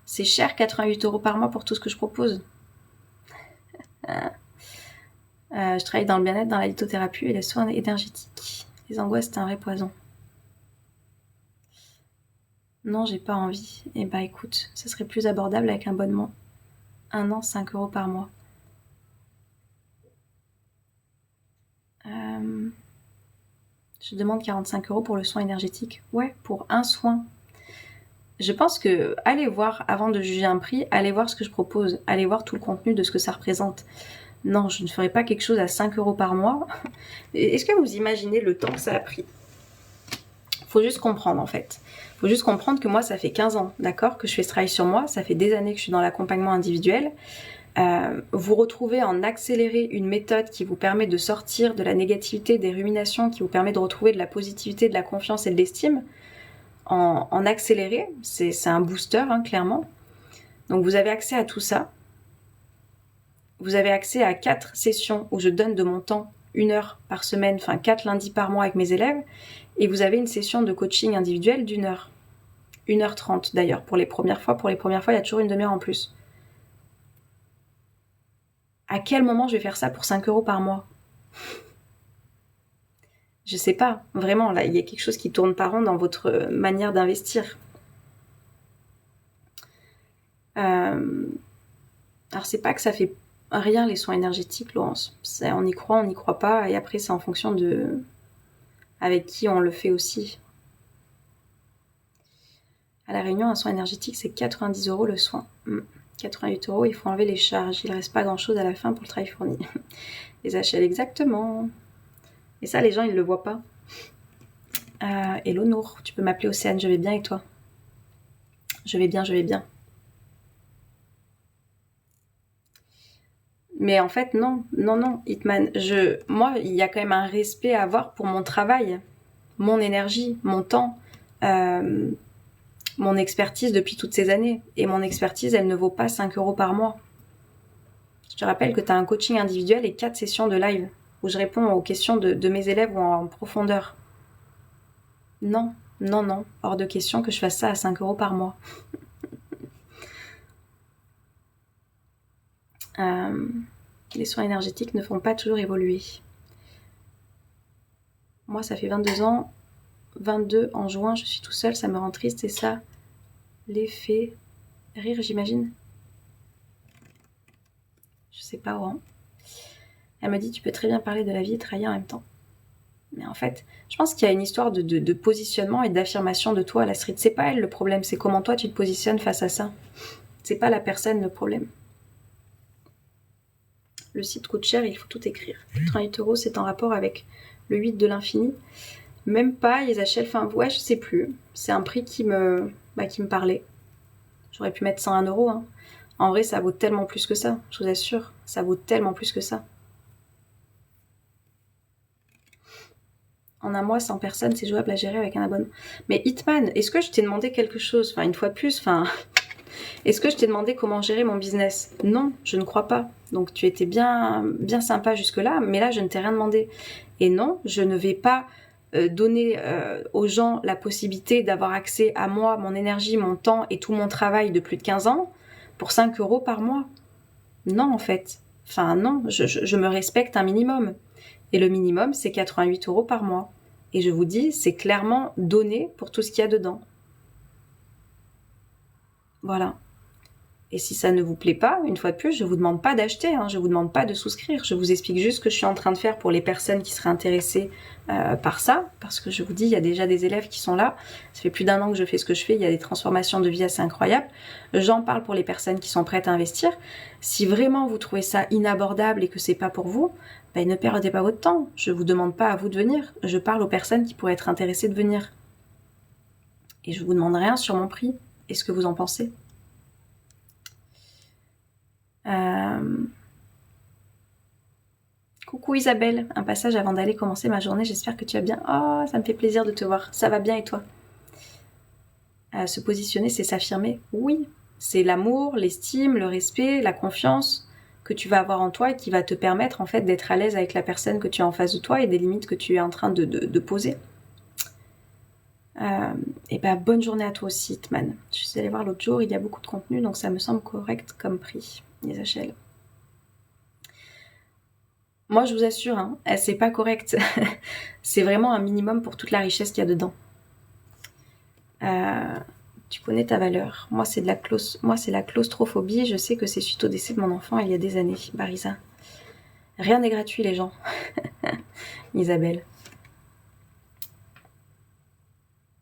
C'est cher, 88 € par mois pour tout ce que je propose. Je travaille dans le bien-être, dans la lithothérapie et les soins énergétiques. Les angoisses, c'est un vrai poison. Non, j'ai pas envie. Eh bah écoute, ça serait plus abordable avec un abonnement. 1 an, 5 € par mois. Je demande 45 € pour le soin énergétique. Ouais, pour un soin. Je pense que allez voir, avant de juger un prix, allez voir ce que je propose. Allez voir tout le contenu de ce que ça représente. Non, je ne ferai pas quelque chose à 5 € par mois. Est-ce que vous imaginez le temps que ça a pris? Faut juste comprendre en fait. Faut juste comprendre que moi, ça fait 15 ans, d'accord, que je fais ce travail sur moi. Ça fait des années que je suis dans l'accompagnement individuel. Vous retrouvez en accéléré une méthode qui vous permet de sortir de la négativité, des ruminations, qui vous permet de retrouver de la positivité, de la confiance et de l'estime. En accéléré, c'est un booster, hein, clairement. Donc vous avez accès à tout ça. Vous avez accès à 4 sessions où je donne de mon temps 1 heure par semaine, enfin 4 lundis par mois avec mes élèves. Et vous avez une session de coaching individuel d'1 heure. 1h30 d'ailleurs, pour les premières fois. Pour les premières fois, il y a toujours une demi-heure en plus. À quel moment je vais faire ça pour 5 € par mois? Je sais pas, vraiment, là, il y a quelque chose qui tourne pas rond dans votre manière d'investir. Alors c'est pas que ça fait rien les soins énergétiques, Laurence. On y croit, on n'y croit pas, et après c'est en fonction de avec qui on le fait aussi. À La Réunion, un soin énergétique, c'est 90 € le soin. 88 €, il faut enlever les charges. Il ne reste pas grand-chose à la fin pour le travail fourni. Les HL, exactement. Et ça, les gens, ils ne le voient pas. Hello Nour, tu peux m'appeler Océane, je vais bien et toi? Je vais bien, je vais bien. Mais en fait, non, Hitman. Moi, il y a quand même un respect à avoir pour mon travail, mon énergie, mon temps, mon expertise depuis toutes ces années. Et mon expertise, elle ne vaut pas 5 € par mois. Je te rappelle que tu as un coaching individuel et 4 sessions de live où je réponds aux questions de mes élèves ou en profondeur. Non, hors de question que je fasse ça à 5 € par mois. Les soins énergétiques ne font pas toujours évoluer. Moi, ça fait 22 ans, 22 en juin, je suis tout seul, ça me rend triste, c'est ça l'effet rire, j'imagine. Je sais pas, Oran. Elle me dit, tu peux très bien parler de la vie et travailler en même temps. Mais en fait, je pense qu'il y a une histoire de positionnement et d'affirmation de toi à la street. C'est pas elle le problème, c'est comment toi tu te positionnes face à ça. C'est pas la personne le problème. Le site coûte cher et il faut tout écrire. 38 €, c'est en rapport avec le 8 de l'infini. Même pas, ils achètent, enfin, ouais, je sais plus. C'est un prix qui me parlait. J'aurais pu mettre 101 €. Hein. En vrai, ça vaut tellement plus que ça, je vous assure. Ça vaut tellement plus que ça. En un mois, 100 personnes, c'est jouable à gérer avec un abonnement. Mais Hitman, est-ce que je t'ai demandé quelque chose? Enfin, une fois de plus, est-ce que je t'ai demandé comment gérer mon business? Non, je ne crois pas. Donc tu étais bien sympa jusque-là, mais là, je ne t'ai rien demandé. Et non, je ne vais pas donner aux gens la possibilité d'avoir accès à moi, mon énergie, mon temps et tout mon travail de plus de 15 ans pour 5 € par mois. Non, en fait. Enfin, non, je me respecte un minimum. Et le minimum, c'est 88 € par mois. Et je vous dis, c'est clairement donné pour tout ce qu'il y a dedans. Voilà. Et si ça ne vous plaît pas, une fois de plus, je ne vous demande pas d'acheter, hein, je ne vous demande pas de souscrire. Je vous explique juste ce que je suis en train de faire pour les personnes qui seraient intéressées par ça. Parce que je vous dis, il y a déjà des élèves qui sont là. Ça fait plus d'1 an que je fais ce que je fais. Il y a des transformations de vie assez incroyables. J'en parle pour les personnes qui sont prêtes à investir. Si vraiment vous trouvez ça inabordable et que c'est pas pour vous, ben ne perdez pas votre temps. Je ne vous demande pas à vous de venir. Je parle aux personnes qui pourraient être intéressées de venir. Et je vous demande rien sur mon prix. Est-ce que vous en pensez ? Coucou Isabelle, un passage avant d'aller commencer ma journée, j'espère que tu vas bien. Oh, ça me fait plaisir de te voir, ça va bien et toi? Se positionner, c'est s'affirmer. Oui, c'est l'amour, l'estime, le respect, la confiance que tu vas avoir en toi et qui va te permettre en fait d'être à l'aise avec la personne que tu as en face de toi et des limites que tu es en train de poser. Et ben bonne journée à toi aussi, Hitman. Je suis allée voir l'autre jour, il y a beaucoup de contenu, donc ça me semble correct comme prix, les HL. Moi, je vous assure, hein, c'est pas correct. C'est vraiment un minimum pour toute la richesse qu'il y a dedans. Tu connais ta valeur. Moi, c'est la claustrophobie. Je sais que c'est suite au décès de mon enfant il y a des années. Barisa. Rien n'est gratuit, les gens. Isabelle.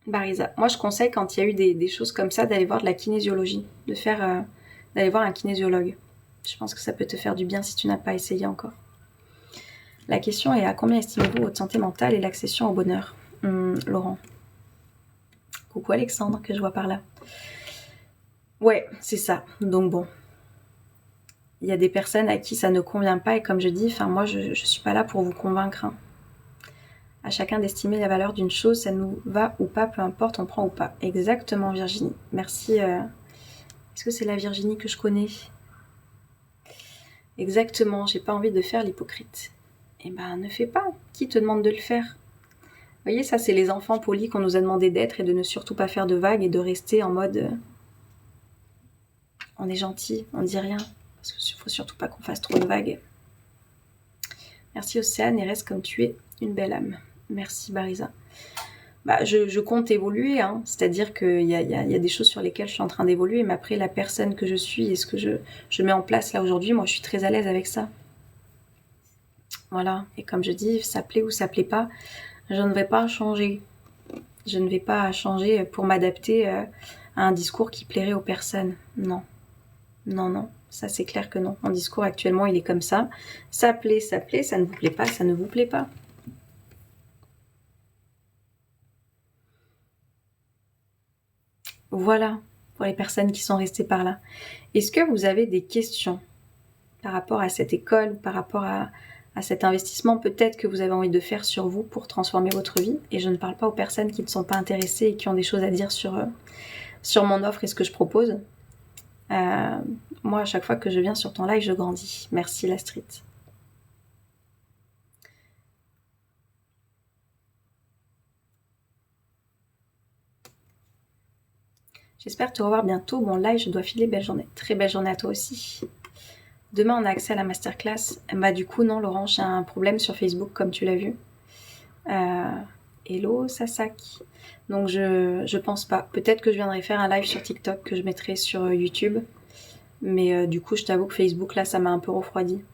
Barisa. Moi, je conseille quand il y a eu des choses comme ça d'aller voir de la kinésiologie, d'aller voir un kinésiologue. Je pense que ça peut te faire du bien si tu n'as pas essayé encore. La question est à combien estimez-vous votre santé mentale et l'accession au bonheur? Laurent. Coucou Alexandre, que je vois par là. Ouais, c'est ça. Donc bon. Il y a des personnes à qui ça ne convient pas et comme je dis, moi je suis pas là pour vous convaincre. Hein. À chacun d'estimer la valeur d'une chose, ça nous va ou pas, peu importe, on prend ou pas. Exactement Virginie. Merci. Est-ce que c'est la Virginie que je connais? Exactement, j'ai pas envie de faire l'hypocrite. Eh ben, ne fais pas. Qui te demande de le faire? Vous voyez, ça, c'est les enfants polis qu'on nous a demandé d'être et de ne surtout pas faire de vagues et de rester en mode on est gentil, on dit rien. Parce qu'il faut surtout pas qu'on fasse trop de vagues. Merci Océane et reste comme tu es, une belle âme. Merci Barisa. je compte évoluer, hein. C'est-à-dire qu'il y a des choses sur lesquelles je suis en train d'évoluer, mais après la personne que je suis et ce que je mets en place là aujourd'hui, moi je suis très à l'aise avec ça. Voilà, et comme je dis, ça plaît ou ça plaît pas, je ne vais pas changer. Je ne vais pas changer pour m'adapter à un discours qui plairait aux personnes. Non, non, non, ça c'est clair que non. Mon discours actuellement il est comme ça. Ça plaît, ça ne vous plaît pas, ça ne vous plaît pas. Voilà, pour les personnes qui sont restées par là. Est-ce que vous avez des questions par rapport à cette école ou par rapport à cet investissement peut-être que vous avez envie de faire sur vous pour transformer votre vie? Et je ne parle pas aux personnes qui ne sont pas intéressées et qui ont des choses à dire sur mon offre et ce que je propose. Moi, à chaque fois que je viens sur ton live, je grandis. Merci la street. J'espère te revoir bientôt. Bon live, je dois filer. Belle journée. Très belle journée à toi aussi. Demain, on a accès à la masterclass. Bah du coup, non, Laurent, j'ai un problème sur Facebook, comme tu l'as vu. Hello, Sasaki. Donc, je pense pas. Peut-être que je viendrai faire un live sur TikTok que je mettrai sur YouTube. Mais du coup, je t'avoue que Facebook, là, ça m'a un peu refroidi.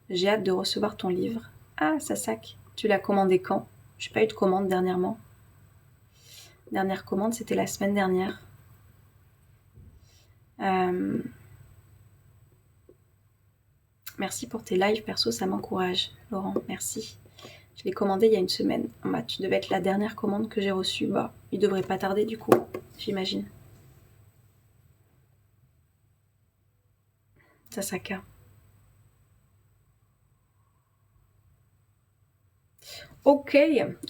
J'ai hâte de recevoir ton livre. Ah, Sasaki, tu l'as commandé quand? J'ai pas eu de commande dernièrement. Dernière commande, c'était la semaine dernière. Merci pour tes lives perso, ça m'encourage. Laurent, merci. Je l'ai commandé il y a une semaine. Bah, tu devais être la dernière commande que j'ai reçue. Bah, il devrait pas tarder du coup, j'imagine. Sasaka. Ok,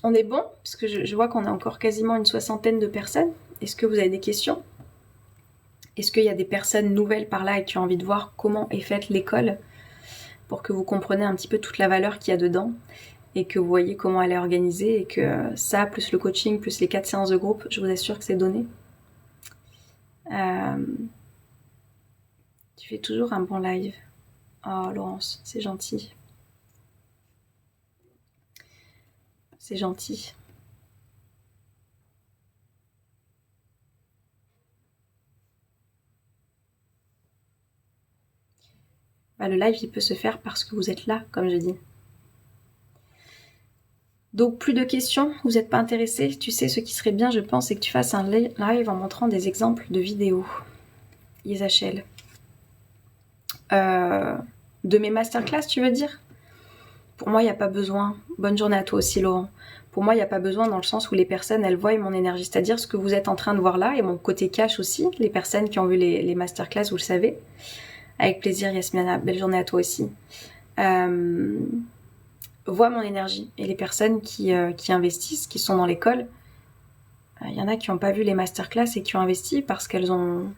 on est bon, parce que je vois qu'on a encore quasiment une soixantaine de personnes. Est-ce que vous avez des questions? Est-ce qu'il y a des personnes nouvelles par là et qui ont envie de voir comment est faite l'école pour que vous compreniez un petit peu toute la valeur qu'il y a dedans et que vous voyez comment elle est organisée et que ça, plus le coaching, plus les 4 séances de groupe, je vous assure que c'est donné. Tu fais toujours un bon live. Oh Laurence, c'est gentil. C'est gentil. Bah, le live, il peut se faire parce que vous êtes là, comme je dis. Donc, plus de questions, vous n'êtes pas intéressé. Tu sais, ce qui serait bien, je pense, c'est que tu fasses un live en montrant des exemples de vidéos. ISHL. De mes masterclass, tu veux dire? Pour moi, il n'y a pas besoin. Bonne journée à toi aussi, Laurent. Pour moi, il n'y a pas besoin dans le sens où les personnes, elles voient mon énergie. C'est-à-dire ce que vous êtes en train de voir là, et mon côté cash aussi. Les personnes qui ont vu les masterclass, vous le savez. Avec plaisir, Yasmina. Belle journée à toi aussi. Voient mon énergie. Et les personnes qui investissent, qui sont dans l'école, il y en a qui n'ont pas vu les masterclass et qui ont investi parce qu'elles ont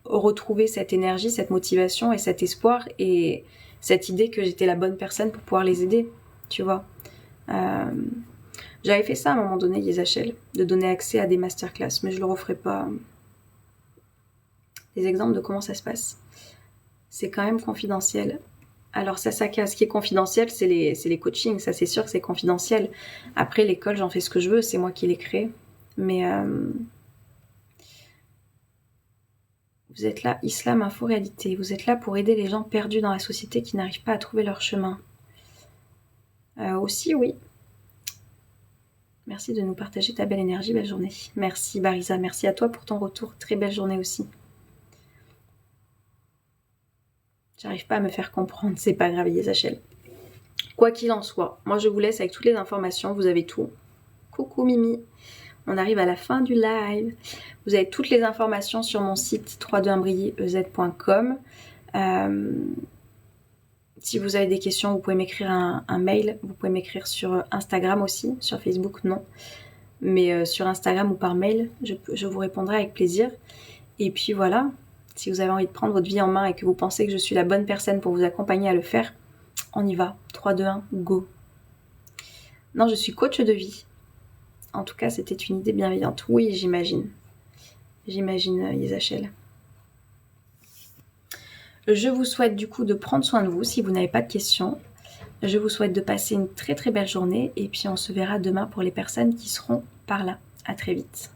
retrouvé cette énergie, cette motivation et cet espoir et cette idée que j'étais la bonne personne pour pouvoir les aider, tu vois. J'avais fait ça à un moment donné, YesHL, de donner accès à des masterclass, mais je le referai pas. Des exemples de comment ça se passe. C'est quand même confidentiel. Alors Sasaka, ce qui est confidentiel, c'est les coachings, ça c'est sûr que c'est confidentiel. Après l'école, j'en fais ce que je veux, c'est moi qui l'ai créé. Mais vous êtes là, Islam Info Réalité. Vous êtes là pour aider les gens perdus dans la société qui n'arrivent pas à trouver leur chemin. Aussi, oui. Merci de nous partager ta belle énergie, belle journée. Merci Barisa, merci à toi pour ton retour. Très belle journée aussi. J'arrive pas à me faire comprendre, c'est pas grave, YesHL. Quoi qu'il en soit, moi je vous laisse avec toutes les informations, vous avez tout. Coucou Mimi, on arrive à la fin du live. Vous avez toutes les informations sur mon site www.embriez.com. Si vous avez des questions, vous pouvez m'écrire un mail, vous pouvez m'écrire sur Instagram aussi, sur Facebook non, mais sur Instagram ou par mail, je vous répondrai avec plaisir. Et puis voilà, si vous avez envie de prendre votre vie en main et que vous pensez que je suis la bonne personne pour vous accompagner à le faire, on y va. 3, 2, 1, go. Non, je suis coach de vie. En tout cas, c'était une idée bienveillante. Oui, j'imagine. J'imagine, YesHL. Je vous souhaite du coup de prendre soin de vous si vous n'avez pas de questions. Je vous souhaite de passer une très très belle journée et puis on se verra demain pour les personnes qui seront par là. À très vite.